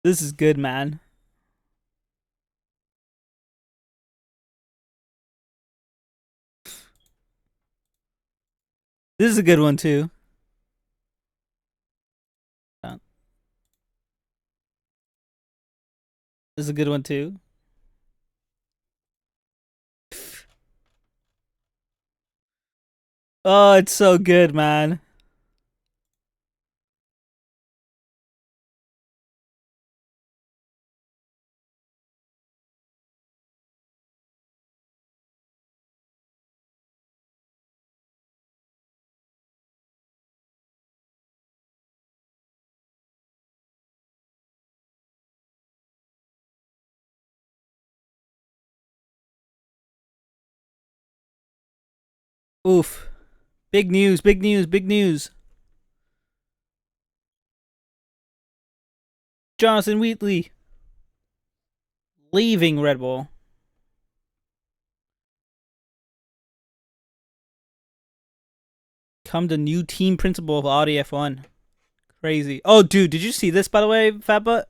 This is good, man. This is a good one, too. This is a good one, too. Oh, it's so good, man. Oof. Big news, big news, big news. Jonathan Wheatley leaving Red Bull. Come the new team principal of Audi F1. Crazy. Oh, dude, did you see this, by the way, Fat Butt?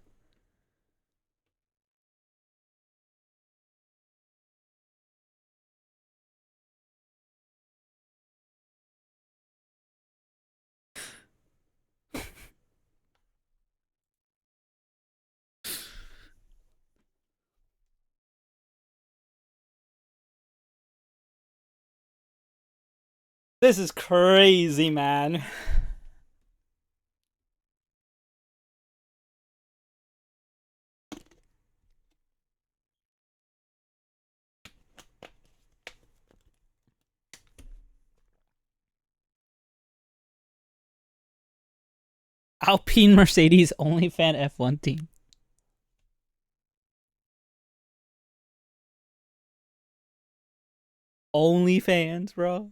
This is crazy, man. Alpine Mercedes OnlyFan F1 team. OnlyFans, bro.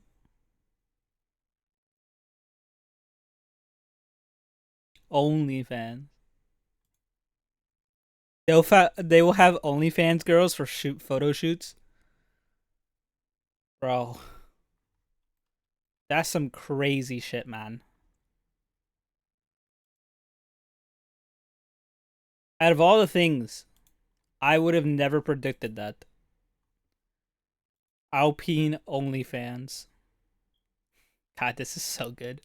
OnlyFans. They will have OnlyFans girls for photo shoots. Bro. That's some crazy shit, man. Out of all the things, I would have never predicted that. Alpine OnlyFans. God, this is so good.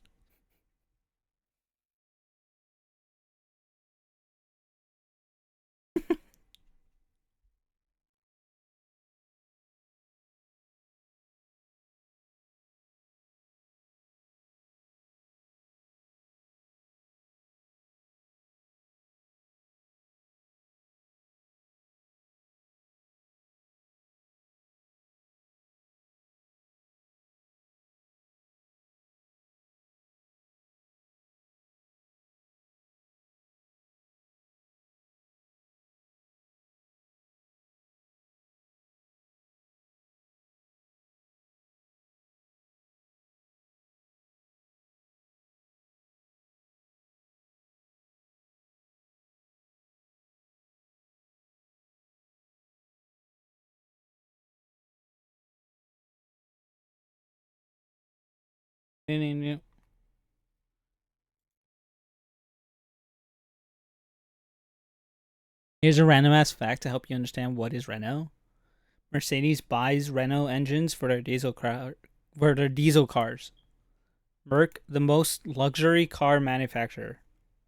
Here's a random ass fact to help you understand what is Renault. Mercedes buys Renault engines for their diesel cars. Merc, the most luxury car manufacturer,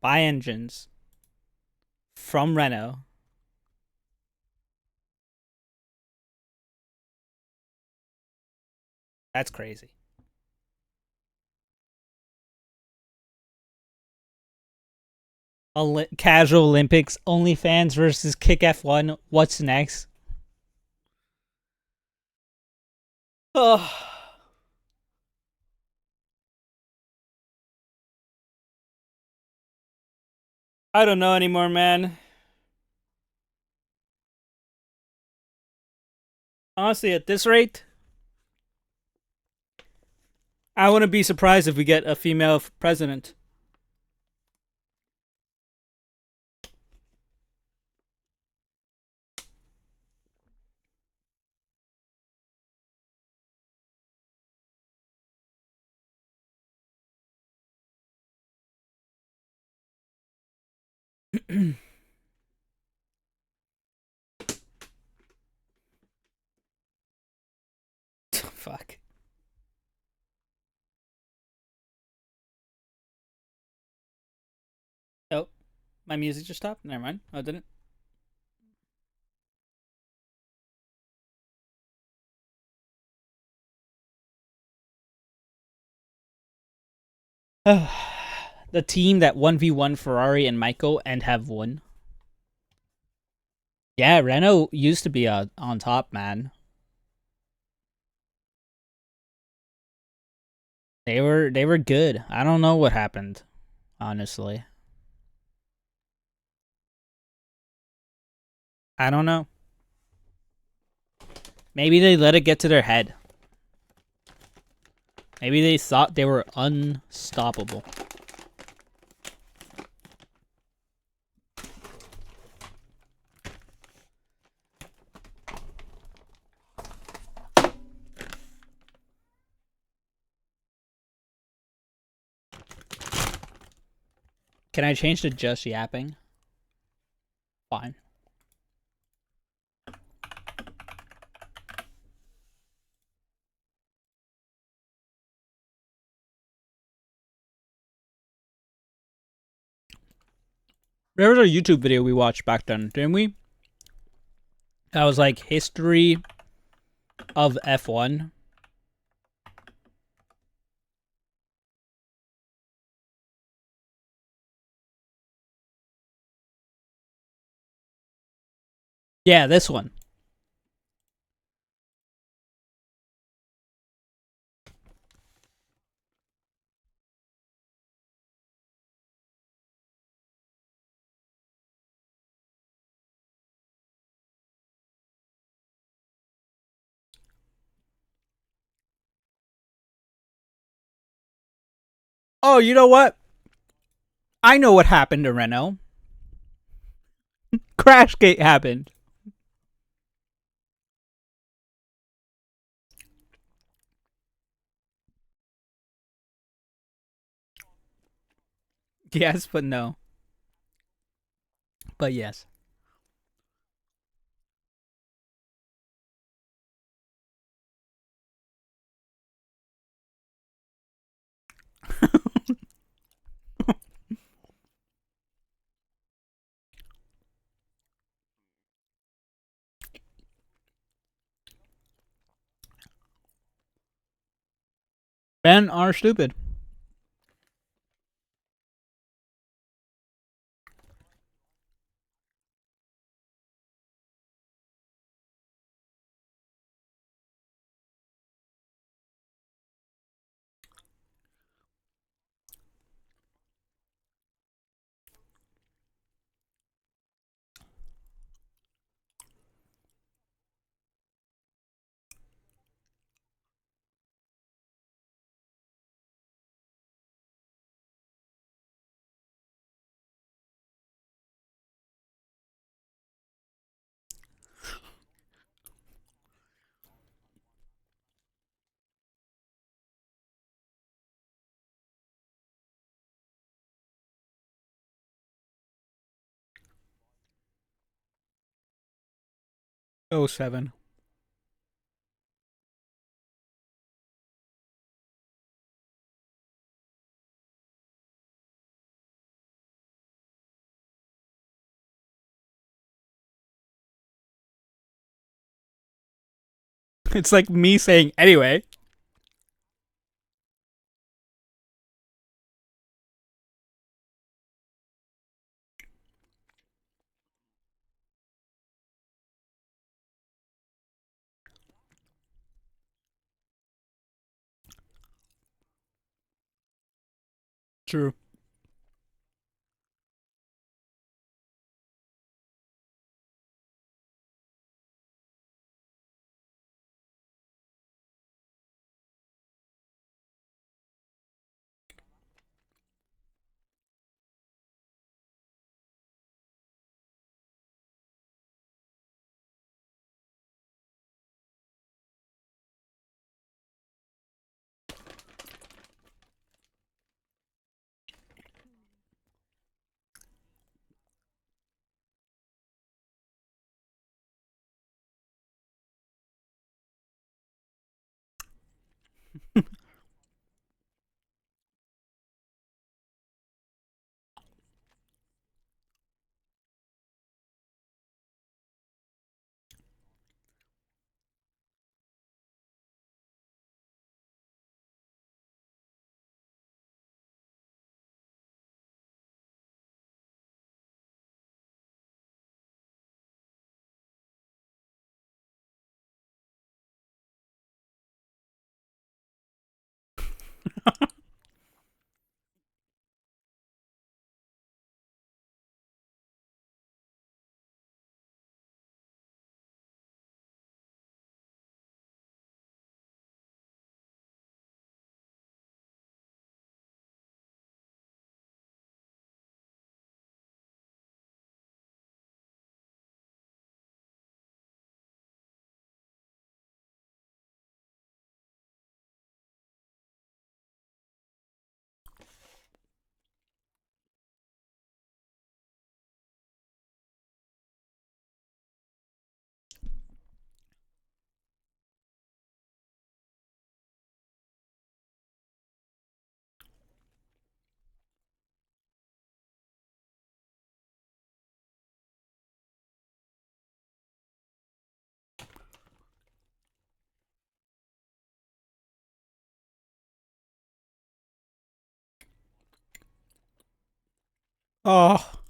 buy engines from Renault. That's crazy. Casual Olympics, OnlyFans versus Kick F1. What's next? Oh. I don't know anymore, man. Honestly, at this rate, I wouldn't be surprised if we get a female president. Fuck. Oh, my music just stopped? Never mind. Oh, it didn't. The team that 1v1 Ferrari and Michael and have won. Yeah, Renault used to be on top, man. They were good. I don't know what happened, honestly. I don't know. Maybe they let it get to their head. Maybe they thought they were unstoppable. Can I change to just yapping? Fine. There was a YouTube video we watched back then, didn't we? That was like history of F1. Yeah, this one. Oh, you know what? I know what happened to Renault. Crashgate happened. Yes, but no. But yes. Men are stupid. Oh, 07. It's like me saying anyway. True. Oh.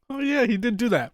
Oh yeah, he did do that.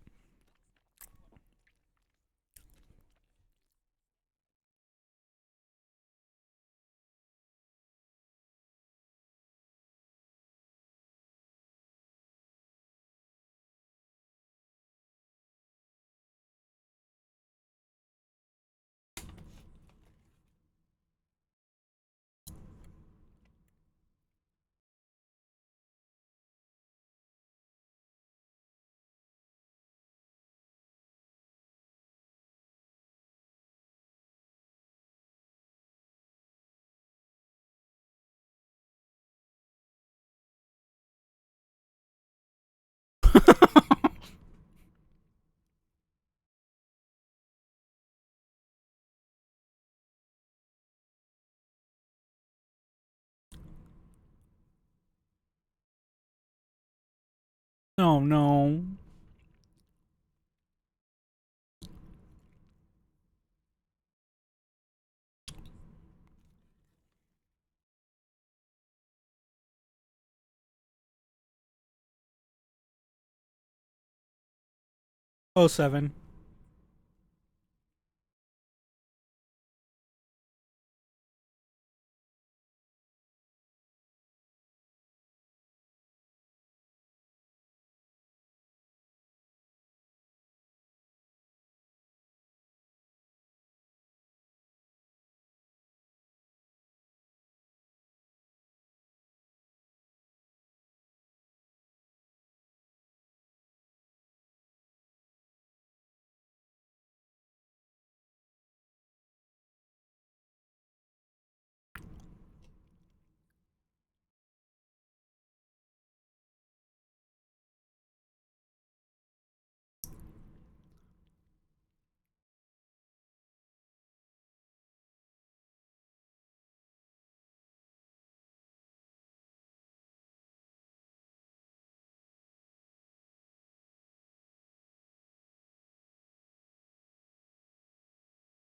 Oh no. Oh 07.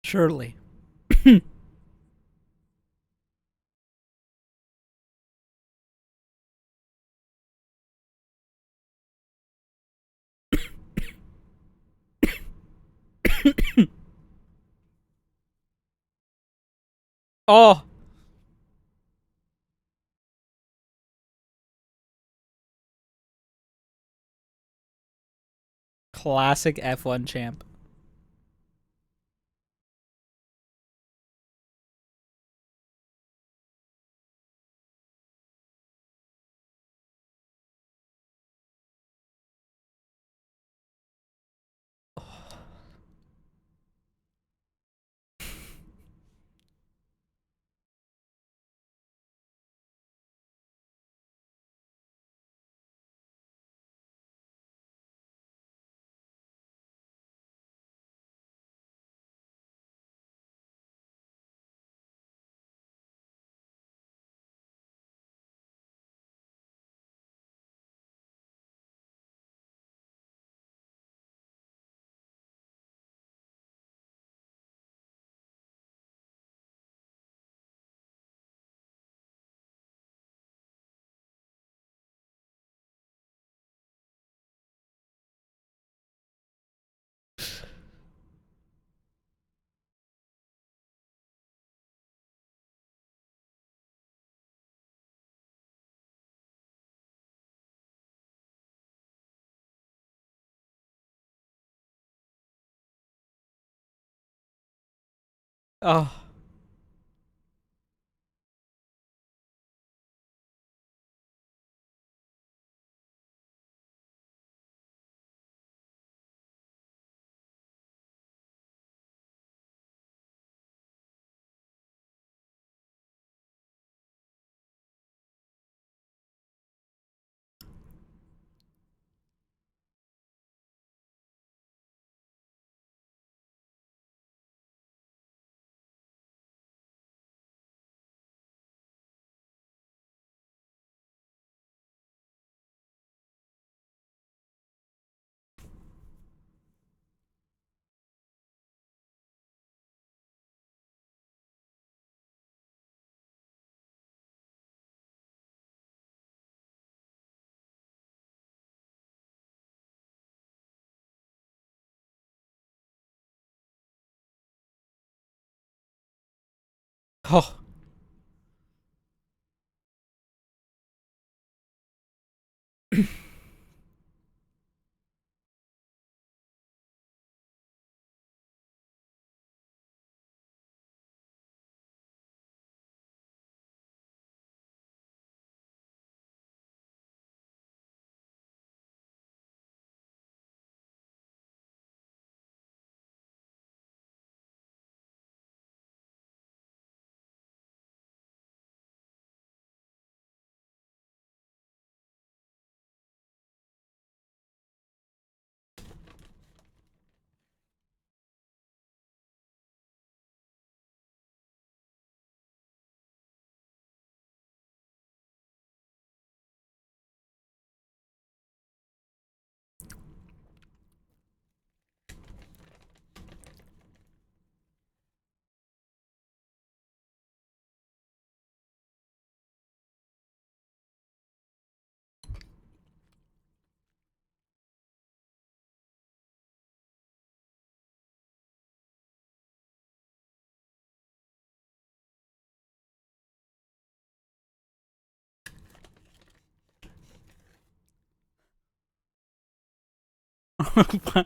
Surely. Oh, classic F1 champ. Oh. Oh.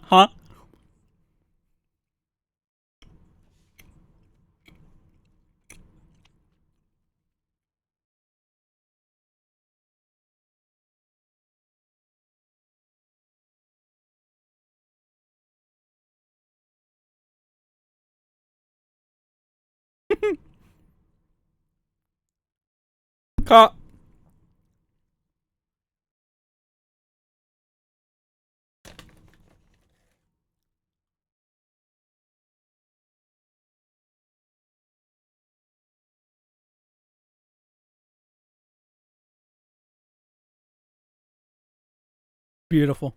Huh? Huh? Beautiful.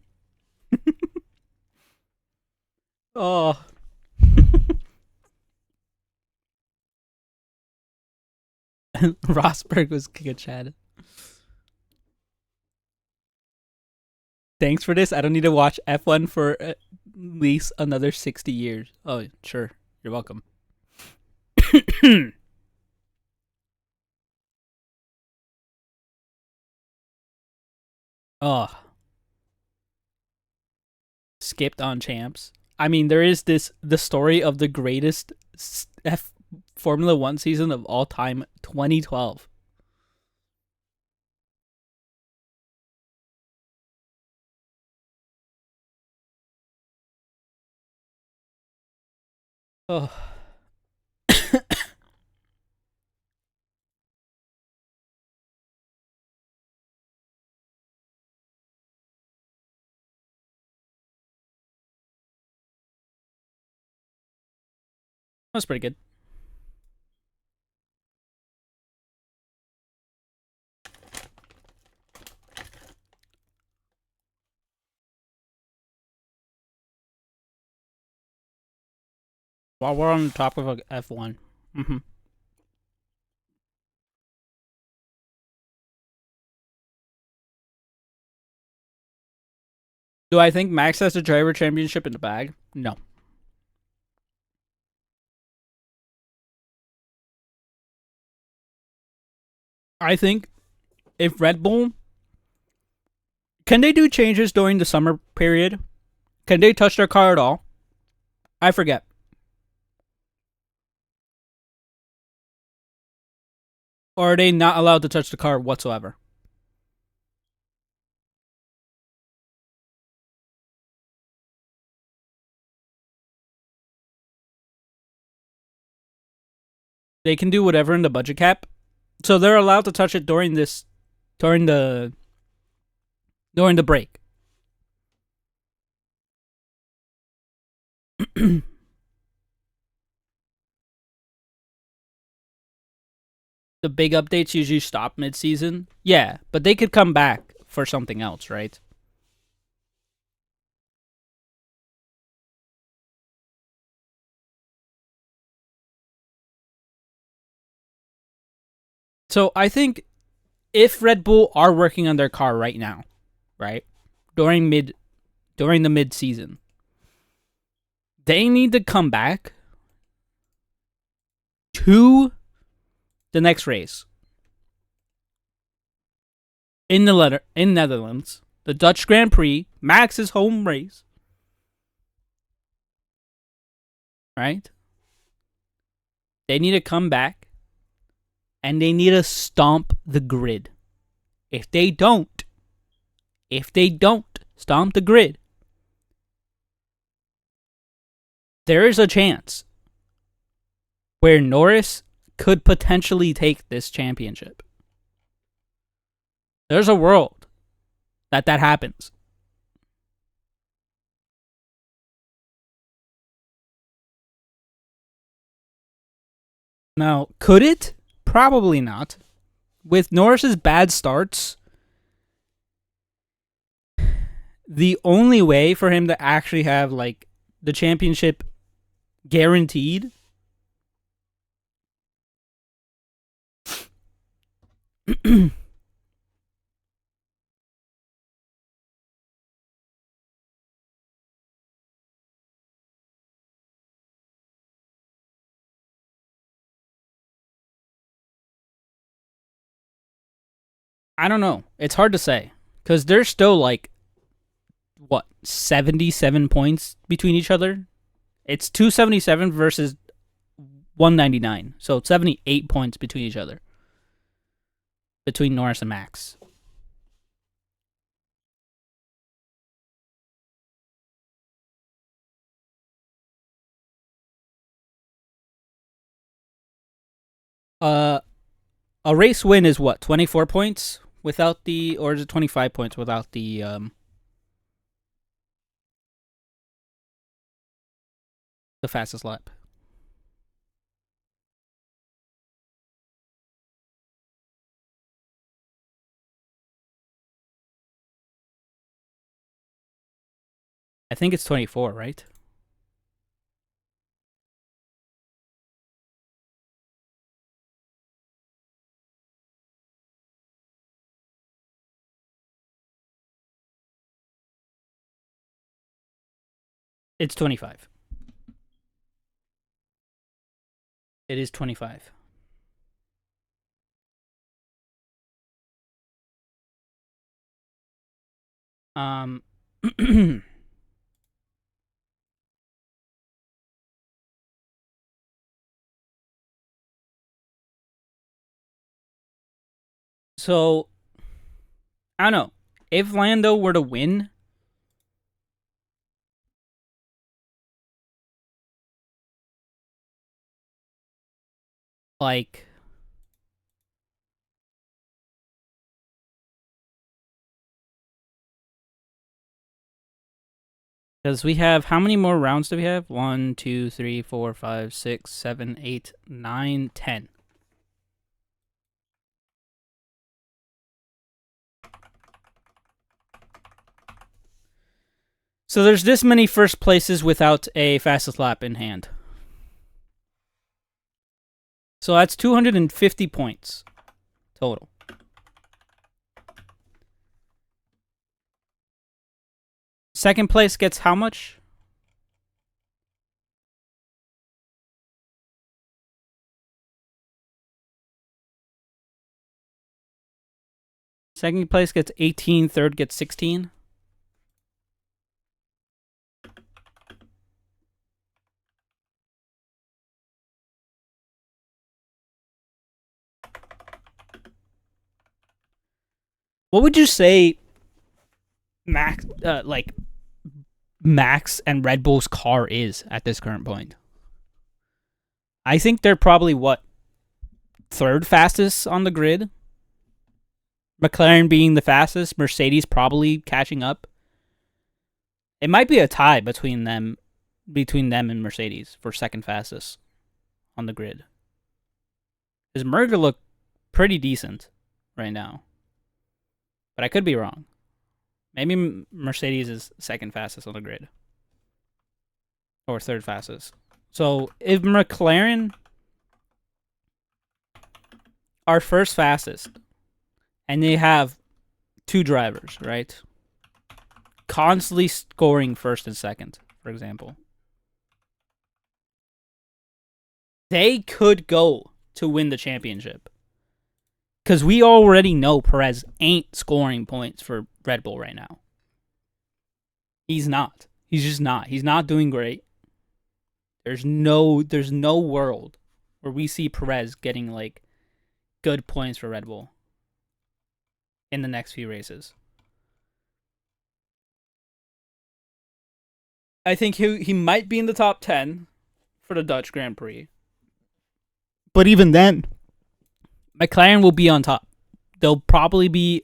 Oh. Rosberg was Giga Chad. Thanks for this. I don't need to watch F1 for at least another 60 years. Oh, sure. You're welcome. Oh. Skipped on champs. I mean, there is the story of the greatest Formula 1 season of all time, 2012. Oh. That's pretty good. While we're on the topic of F1. Do I think Max has the driver championship in the bag? No. I think if Red Bull, can they do changes during the summer period? Can they touch their car at all? I forget. Or are they not allowed to touch the car whatsoever? They can do whatever in the budget cap. So they're allowed to touch it during the break. The big updates usually stop mid-season. Yeah, but they could come back for something else, right? So I think if Red Bull are working on their car right now, right, during the mid-season, they need to come back to the next race in the Netherlands, the Dutch Grand Prix, Max's home race, right? They need to come back and they need to stomp the grid. If they don't stomp the grid, there is a chance where Norris could potentially take this championship. There's a world that happens. Now, could it? Probably not. With Norris's bad starts, the only way for him to actually have like the championship guaranteed I don't know. It's hard to say because there's still like 77 points between each other. It's 277 versus 199, so it's 78 points between each other, between Norris and Max. A race win is what, 24 points without the, or is it 25 points without the fastest lap? I think it's 24, right? It's 25. It is 25. So, I don't know. If Lando were to win, like, because we have, how many more rounds do we have? 1, 2, 3, 4, 5, 6, 7, 8, 9, 10. So there's this many first places without a fastest lap in hand. So that's 250 points total. Second place gets how much? Second place gets 18, third gets 16. What would you say Max and Red Bull's car is at this current point? I think they're probably third fastest on the grid. McLaren being the fastest, Mercedes probably catching up. It might be a tie between them and Mercedes for second fastest on the grid. Because Merger look pretty decent right now. But I could be wrong. Maybe Mercedes is second fastest on the grid. Or third fastest. So if McLaren are first fastest, and they have two drivers, right? Constantly scoring first and second, for example. They could go to win the championship. Because we already know Perez ain't scoring points for Red Bull right now. He's not. He's just not. He's not doing great. There's no world where we see Perez getting like good points for Red Bull in the next few races. I think he might be in the top 10 for the Dutch Grand Prix. But even then, McLaren will be on top. They'll probably be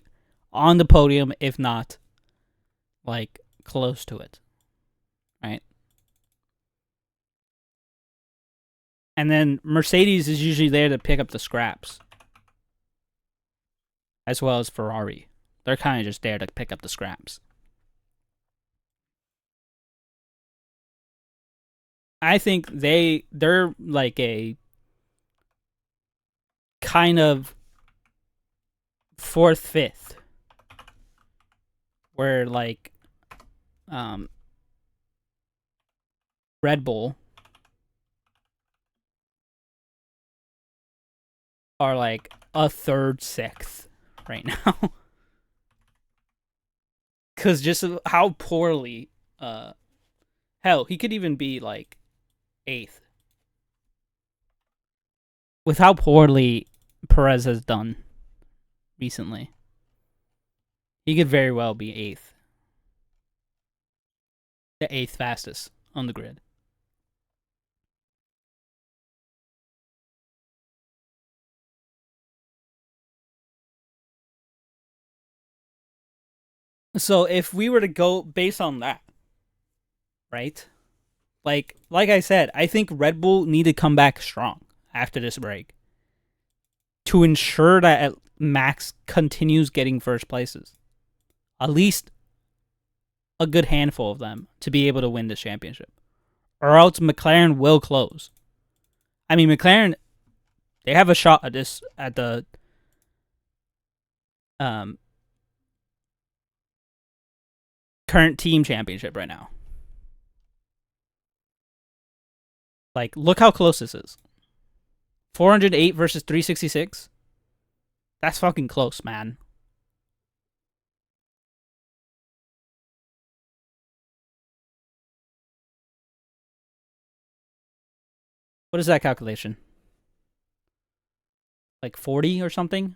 on the podium, if not, like, close to it. Right? And then Mercedes is usually there to pick up the scraps. As well as Ferrari. They're kind of just there to pick up the scraps. I think they're like a kind of fourth, fifth, where like Red Bull are like a third, sixth right now. Because just how poorly, hell, he could even be like eighth. With how poorly Perez has done recently, he could very well be eighth. The eighth fastest on the grid. So if we were to go based on that, right? Like I said, I think Red Bull need to come back strong after this break to ensure that Max continues getting first places. At least a good handful of them to be able to win this championship. Or else McLaren will close. I mean, McLaren, they have a shot at this, at the current team championship right now. Like, look how close this is. 408 versus 366. That's fucking close, man. What is that calculation? Like 40 or something?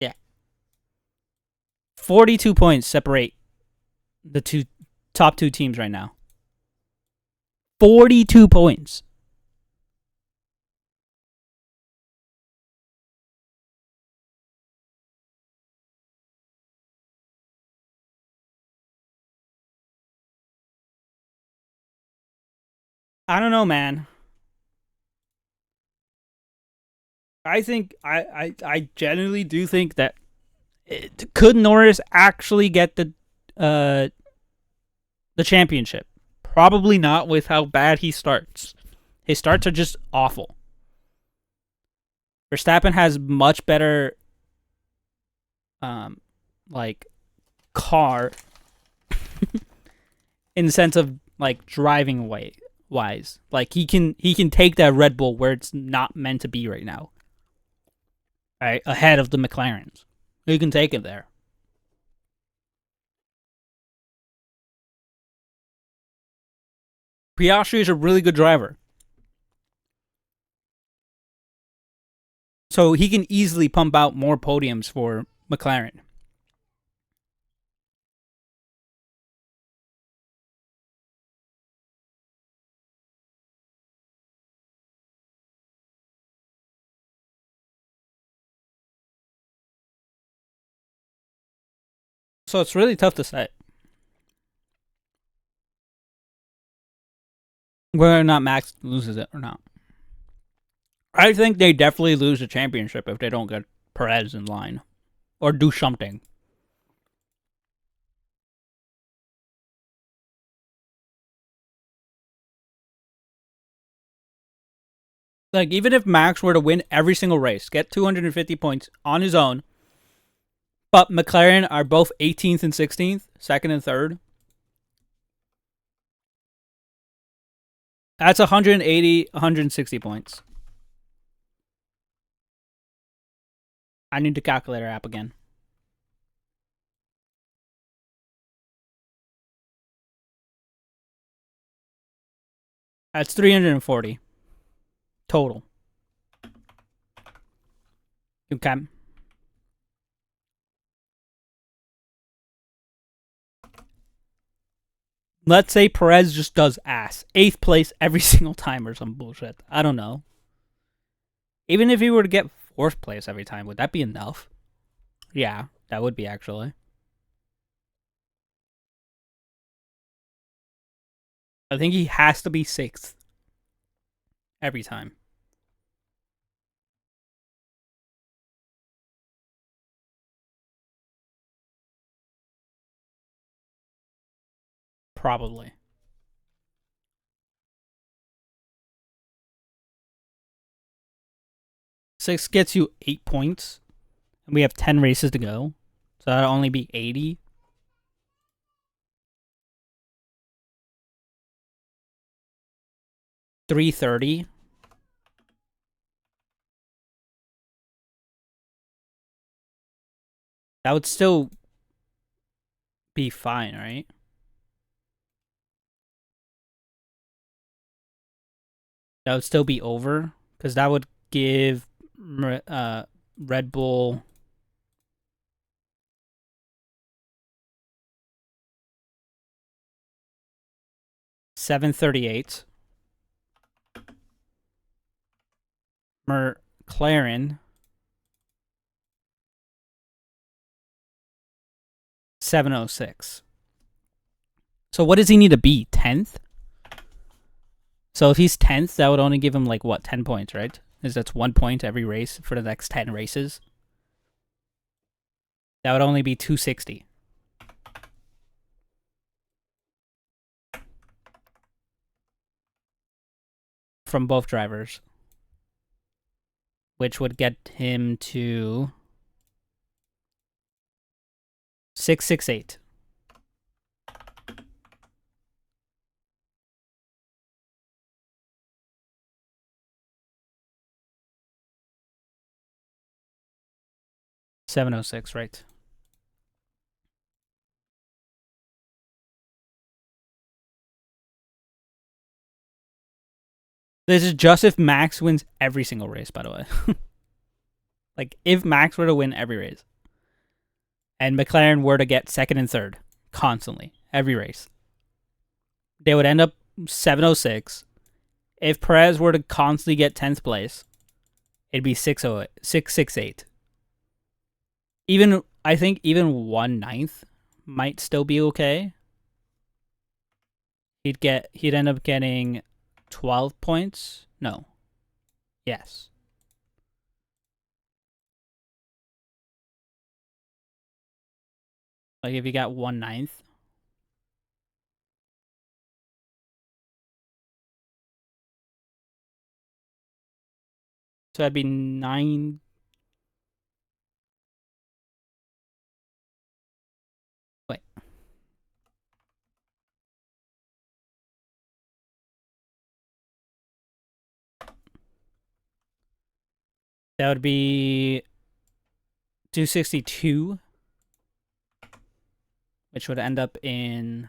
Yeah. 42 points separate the top two teams right now. 42 points. I don't know, man. I think I genuinely do think that could Norris actually get the championship? Probably not with how bad he starts. His starts are just awful. Verstappen has much better like car in the sense of like driving wise. Like he can take that Red Bull where it's not meant to be right now. Right, ahead of the McLarens. He can take it there. Piastri is a really good driver. So he can easily pump out more podiums for McLaren. So it's really tough to say whether or not Max loses it or not. I think they definitely lose the championship if they don't get Perez in line or do something. Like, even if Max were to win every single race, get 250 points on his own, but McLaren are both 18th and 16th, second and third, That's 180, 160 points. I need the calculator app again. That's 340 total. Okay. Let's say Perez just does ass. 8th place every single time or some bullshit. I don't know. Even if he were to get 4th place every time, would that be enough? Yeah, that would be actually. I think he has to be 6th every time. Probably. 6 gets you 8 points. And we have 10 races to go. So that'll only be 80. $330. That would still be fine, right? That would still be over. Because that would give Red Bull... $738. McLaren... $706. So what does he need to be? 10th? So if he's 10th, that would only give him like what, 10 points, right? Because that's 1 point every race for the next 10 races. That would only be 260. From both drivers. Which would get him to 668. $706, right? This is just if Max wins every single race, by the way. Like, if Max were to win every race, and McLaren were to get 2nd and 3rd, constantly, every race, they would end up 706. If Perez were to constantly get 10th place, it'd be 668. Even, I think even 1/9 might still be okay. He'd end up getting 12 points. No. Yes. Like if you got 1/9. So that'd be 9. Wait. That would be 262. Which would end up in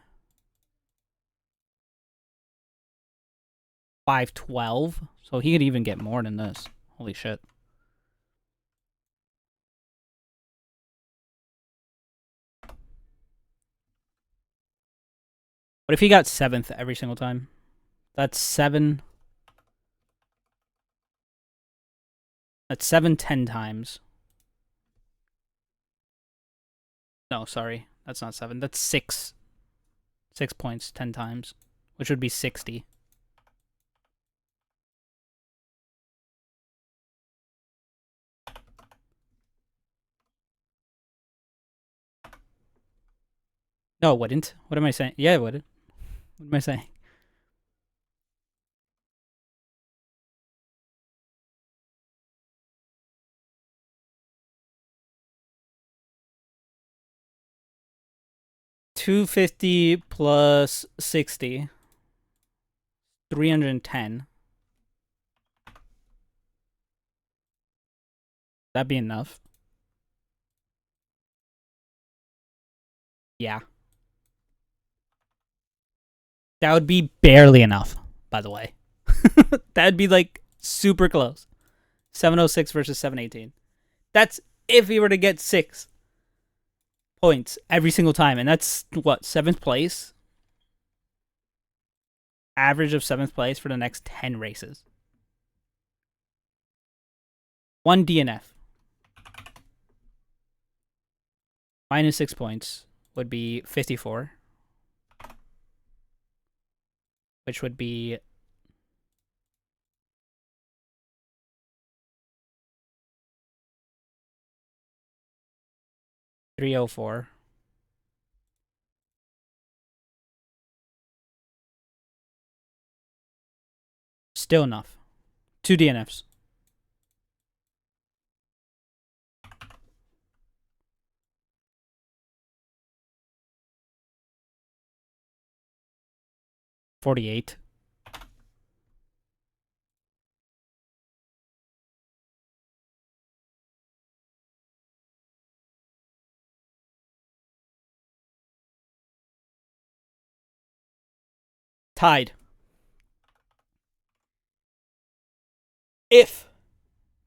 512. So he could even get more than this. Holy shit. What if he got 7th every single time? That's 7. That's 7 10 times. No, sorry. That's not 7. That's 6. 6 points 10 times. Which would be 60. No, it wouldn't. What am I saying? Yeah, it would. What am I saying? $250 plus 60. 310. That'd be enough. Yeah. That would be barely enough, by the way. That'd be like super close. 706 versus 718. That's if he were to get 6 points every single time. And that's what, 7th place? Average of 7th place for the next 10 races. 1 DNF. Minus 6 points would be 54. Which would be 304. Still enough. 2 DNFs. $48. Tied. If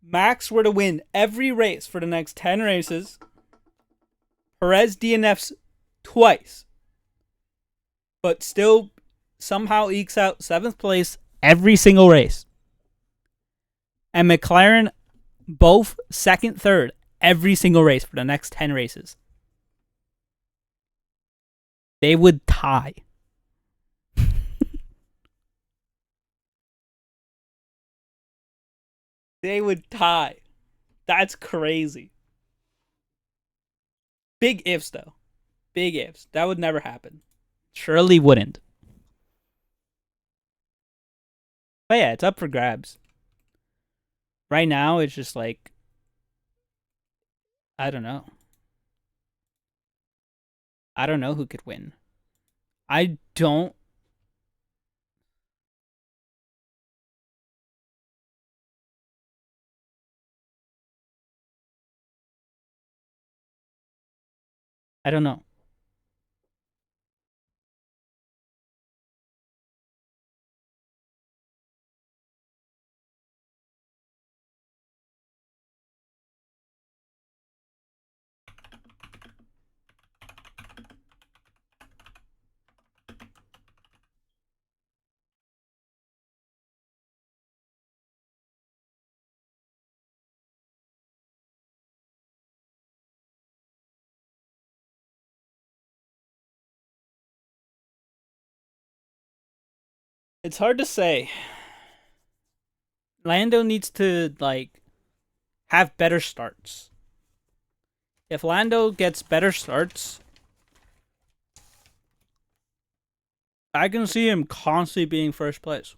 Max were to win every race for the next 10 races, Perez DNFs twice, but still somehow ekes out 7th place every single race, and McLaren both 2nd, 3rd every single race for the next 10 races, they would tie. They would tie. That's crazy. Big ifs, though. Big ifs. That would never happen. Surely wouldn't. But yeah, it's up for grabs. Right now, it's just like, I don't know. I don't know who could win. I don't. I don't know. It's hard to say. Lando needs to, like, have better starts. If Lando gets better starts, I can see him constantly being first place.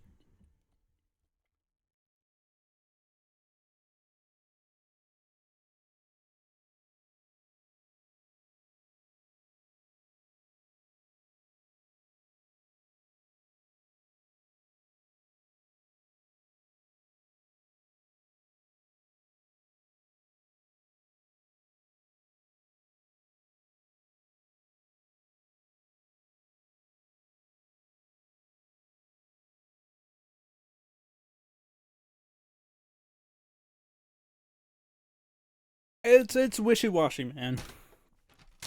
It's wishy-washy, man.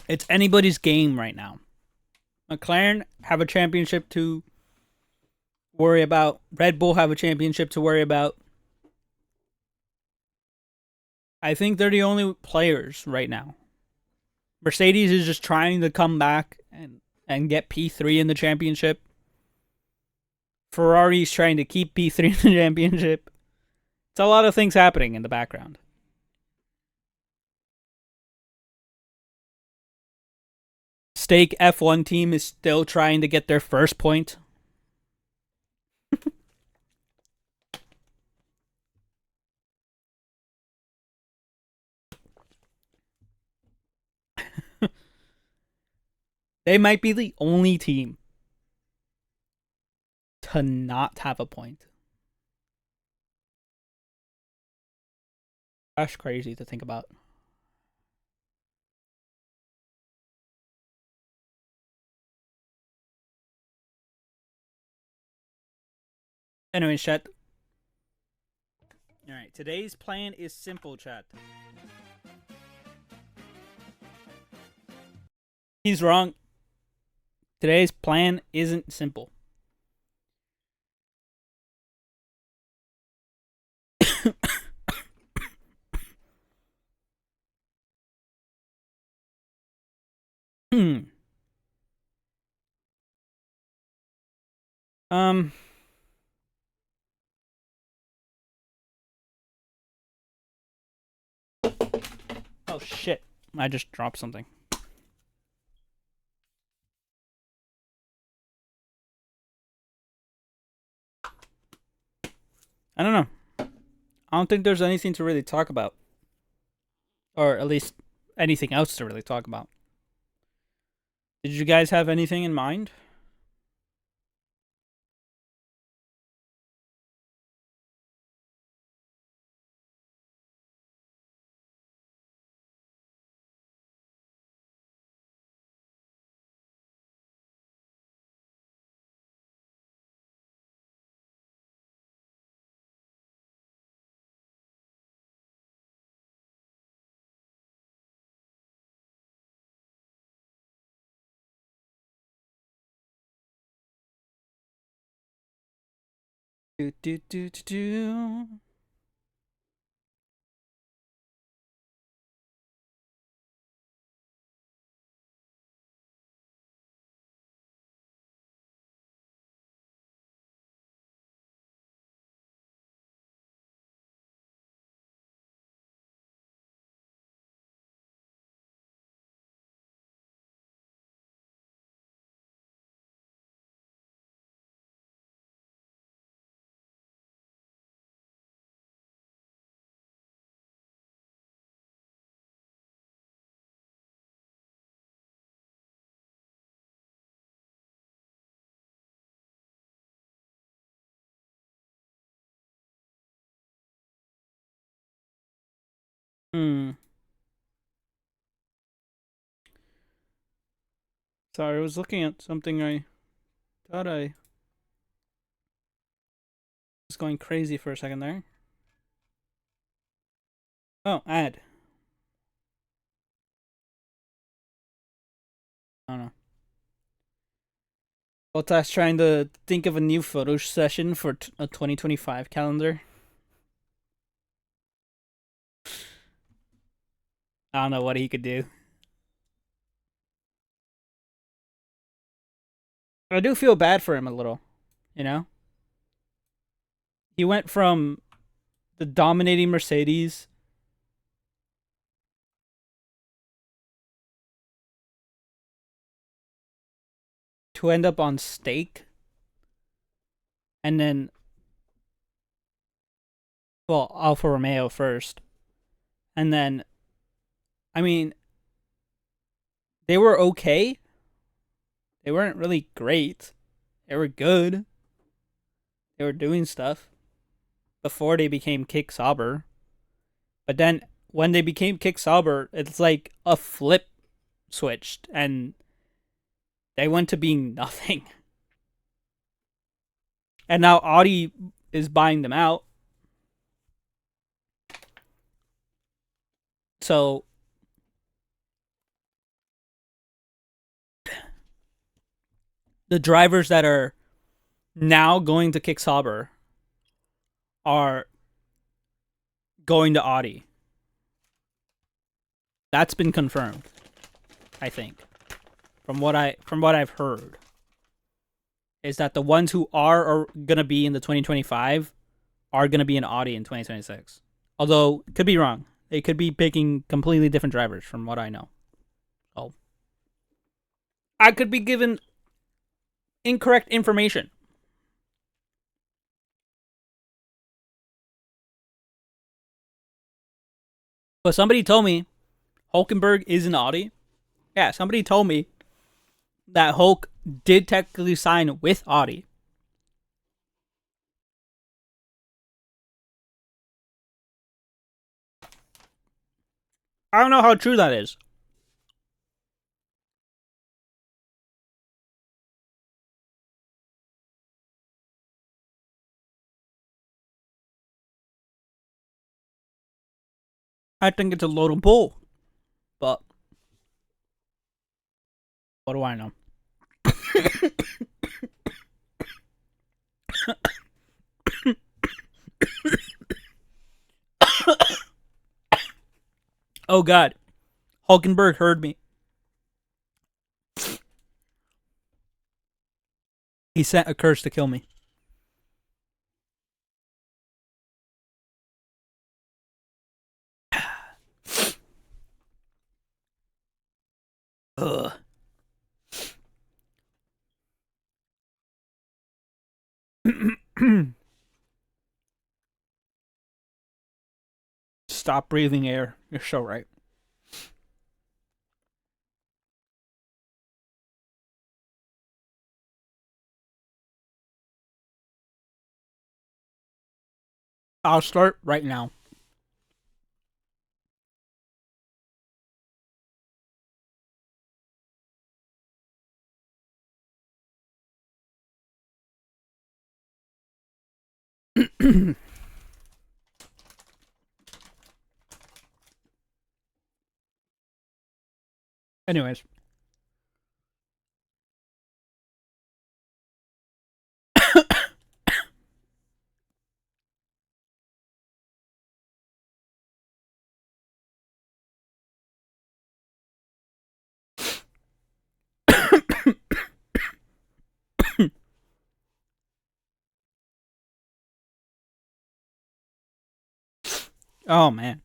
It's anybody's game right now. McLaren have a championship to worry about. Red Bull have a championship to worry about. I think they're the only players right now. Mercedes is just trying to come back and get P3 in the championship. Ferrari's trying to keep P3 in the championship. It's a lot of things happening in the background. Stake F1 team is still trying to get their first point. They might be the only team to not have a point. That's crazy to think about. Anyway, chat. Alright, today's plan is simple, chat. He's wrong. Today's plan isn't simple. um Oh shit. I just dropped something. I don't know. I don't think there's anything to really talk about. Or at least anything else to really talk about. Did you guys have anything in mind? Do do do do do. Sorry, I was looking at something. I thought I was going crazy for a second there. Oh, ad. I don't know. Botas trying to think of a new photo session for a 2025 calendar. I don't know what he could do. I do feel bad for him a little, you know? He went from the dominating Mercedes to end up on stake. And then, well, Alfa Romeo first. And then, I mean, they were okay. They weren't really great. They were good. They were doing stuff before they became Kick Sauber. But then when they became Kick Sauber, it's like a flip switched and they went to being nothing. And now Audi is buying them out. So the drivers that are now going to Kick Sauber are going to Audi. That's been confirmed, I think. From what I've heard, is that the ones who are gonna be in the 2025 are gonna be in Audi in 2026. Although could be wrong. They could be picking completely different drivers from what I know. Oh, I could be given incorrect information. But somebody told me Hulkenberg is an Audi. Yeah, somebody told me that Hulk did technically sign with Audi. I don't know how true that is. I think it's a load of bull. But what do I know? Oh god. Hulkenberg heard me. He sent a curse to kill me. Ugh. Stop breathing air. You're so right. I'll start right now. Anyways. Oh man.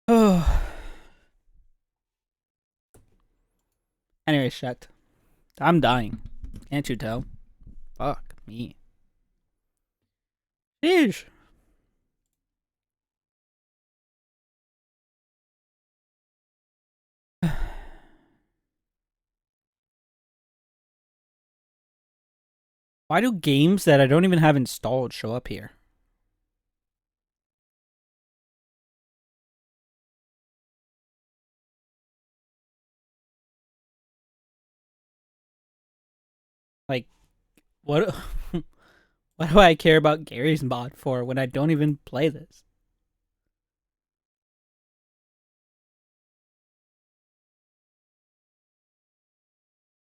Oh. Anyways, shut. I'm dying. Can't you tell? Fuck me. Sheesh. Why do games that I don't even have installed show up here? Like, what? What do I care about Gary's mod for when I don't even play this?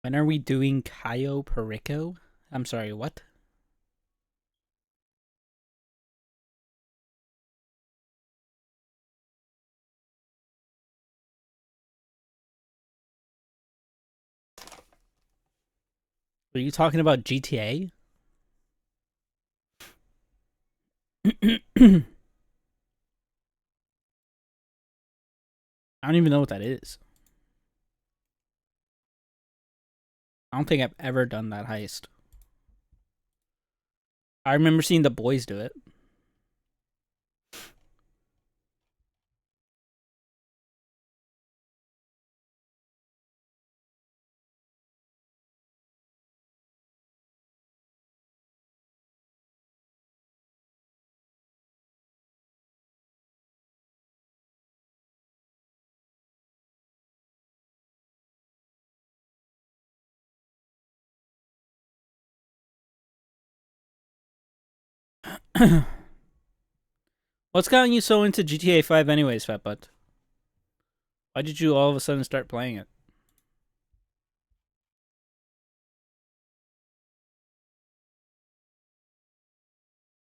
When are we doing Cayo Perico? I'm sorry, what? Are you talking about GTA? I don't even know what that is. I don't think I've ever done that heist. I remember seeing the boys do it. What's gotten you so into GTA 5 anyways, Fat Butt? Why did you all of a sudden start playing it?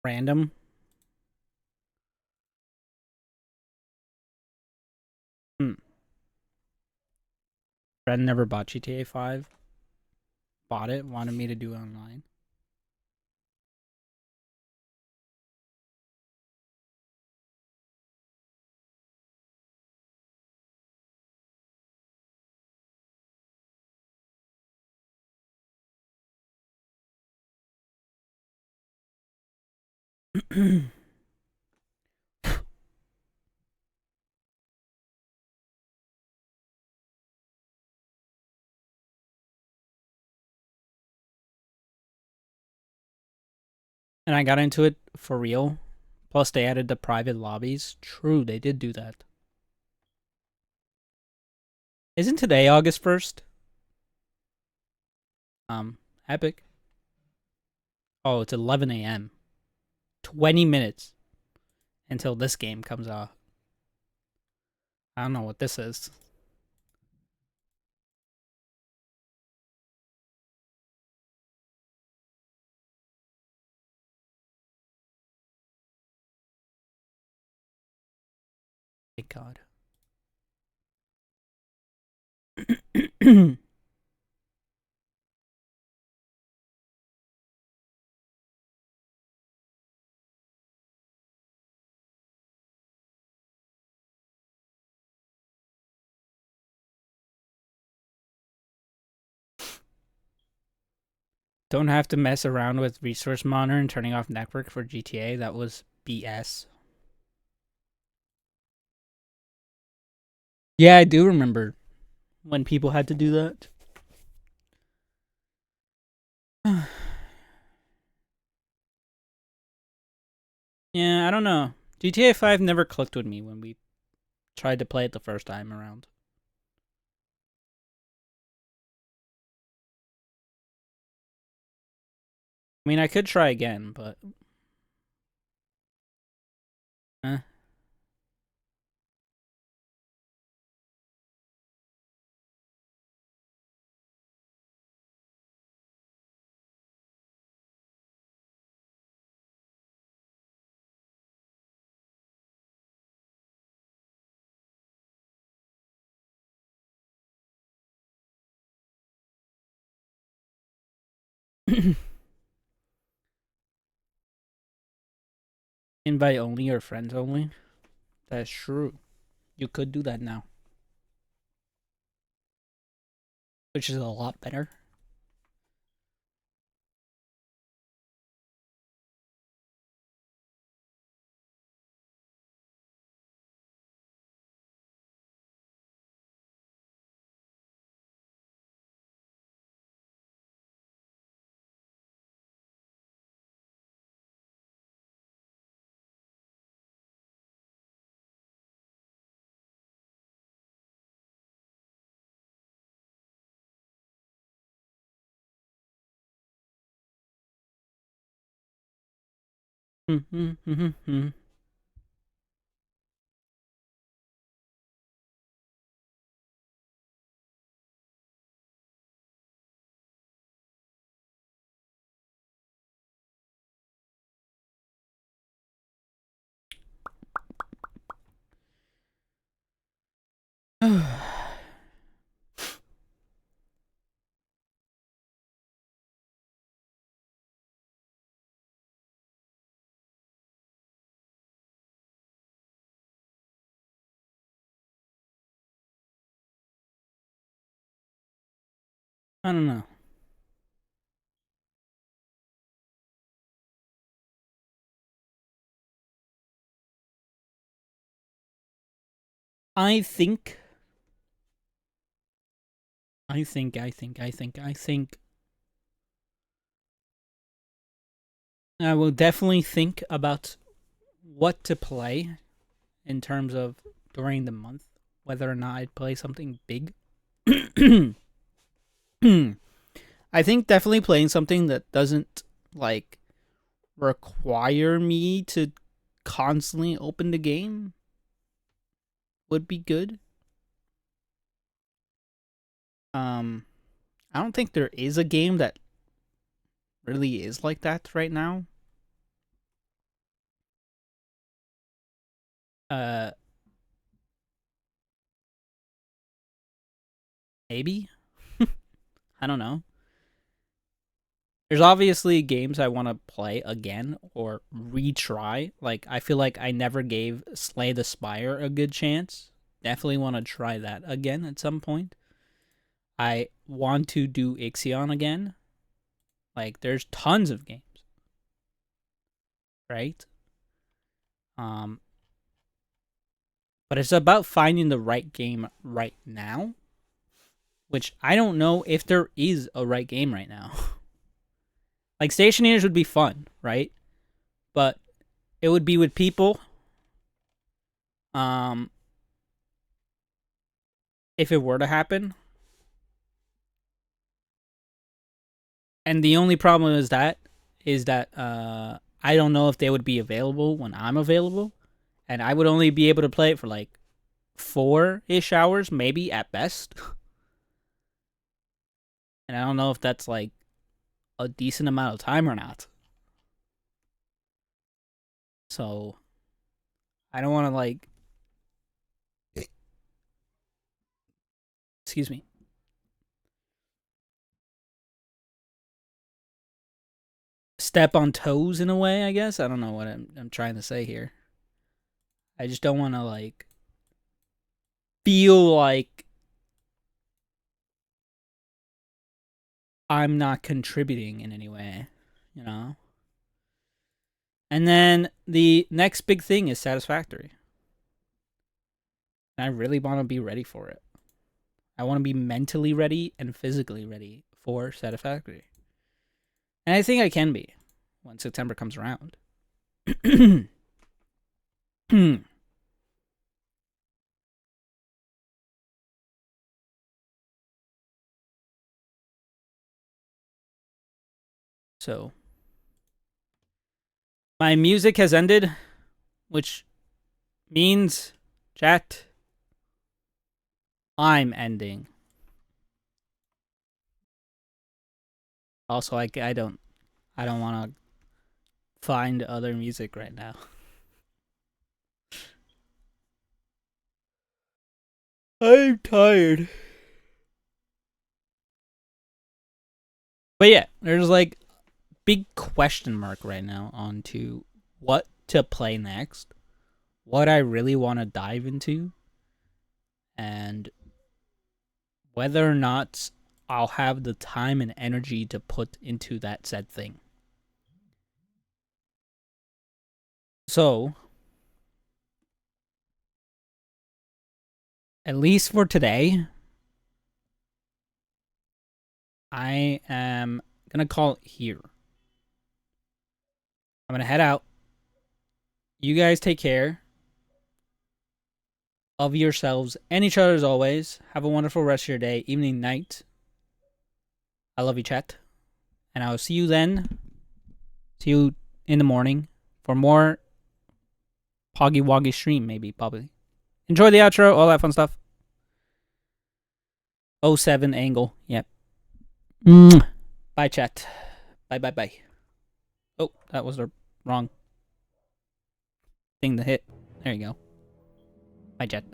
Random? Hmm. Friend never bought GTA 5. Bought it, wanted me to do it online. And I got into it for real Plus, they added the private lobbies. True, they did do that. Isn't today August 1st? Epic. Oh, it's 11 a.m. 20 minutes until this game comes out. I don't know what this is. Thank God. Don't have to mess around with resource monitor and turning off network for GTA. That was BS. Yeah, I do remember when people had to do that. Yeah, I don't know. GTA 5 never clicked with me when we tried to play it the first time around. I mean, I could try again, but... Invite only or friends only? That's true. You could do that now. Which is a lot better. I don't know. I think I will definitely think about what to play in terms of during the month, whether or not I'd play something big. I think definitely playing something that doesn't like require me to constantly open the game would be good. I don't think there is a game that really is like that right now. Maybe? I don't know. There's obviously games I want to play again or retry. Like, I feel like I never gave Slay the Spire a good chance. Definitely want to try that again at some point. I want to do Ixion again. Like, there's tons of games. Right? But it's about finding the right game right now. Which I don't know if there is a right game right now. Like, Stationeers would be fun, right? But it would be with people. If it were to happen. And the only problem is that I don't know if they would be available when I'm available, and I would only be able to play it for like 4-ish hours, maybe at best. And I don't know if that's like a decent amount of time or not. So I don't want to like, excuse me. Step on toes in a way, I guess. I don't know what I'm trying to say here. I just don't want to like feel like I'm not contributing in any way, you know? And then the next big thing is Satisfactory. And I really want to be ready for it. I want to be mentally ready and physically ready for Satisfactory. And I think I can be when September comes around. So, my music has ended, which means, chat, I'm ending. Also, I don't want to find other music right now. I'm tired. But yeah, there's like big question mark right now onto what to play next, what I really want to dive into, and whether or not I'll have the time and energy to put into that said thing. So, at least for today, I am gonna call it here. I'm gonna head out. You guys take care of yourselves and each other as always. Have a wonderful rest of your day, evening, night. I love you, chat. And I will see you then. See you in the morning for more Poggy Woggy stream, maybe, probably. Enjoy the outro, all that fun stuff. 07 angle, yep. Bye, chat. Bye, bye, bye. Oh, that was the wrong thing to hit. There you go. Bye, chat.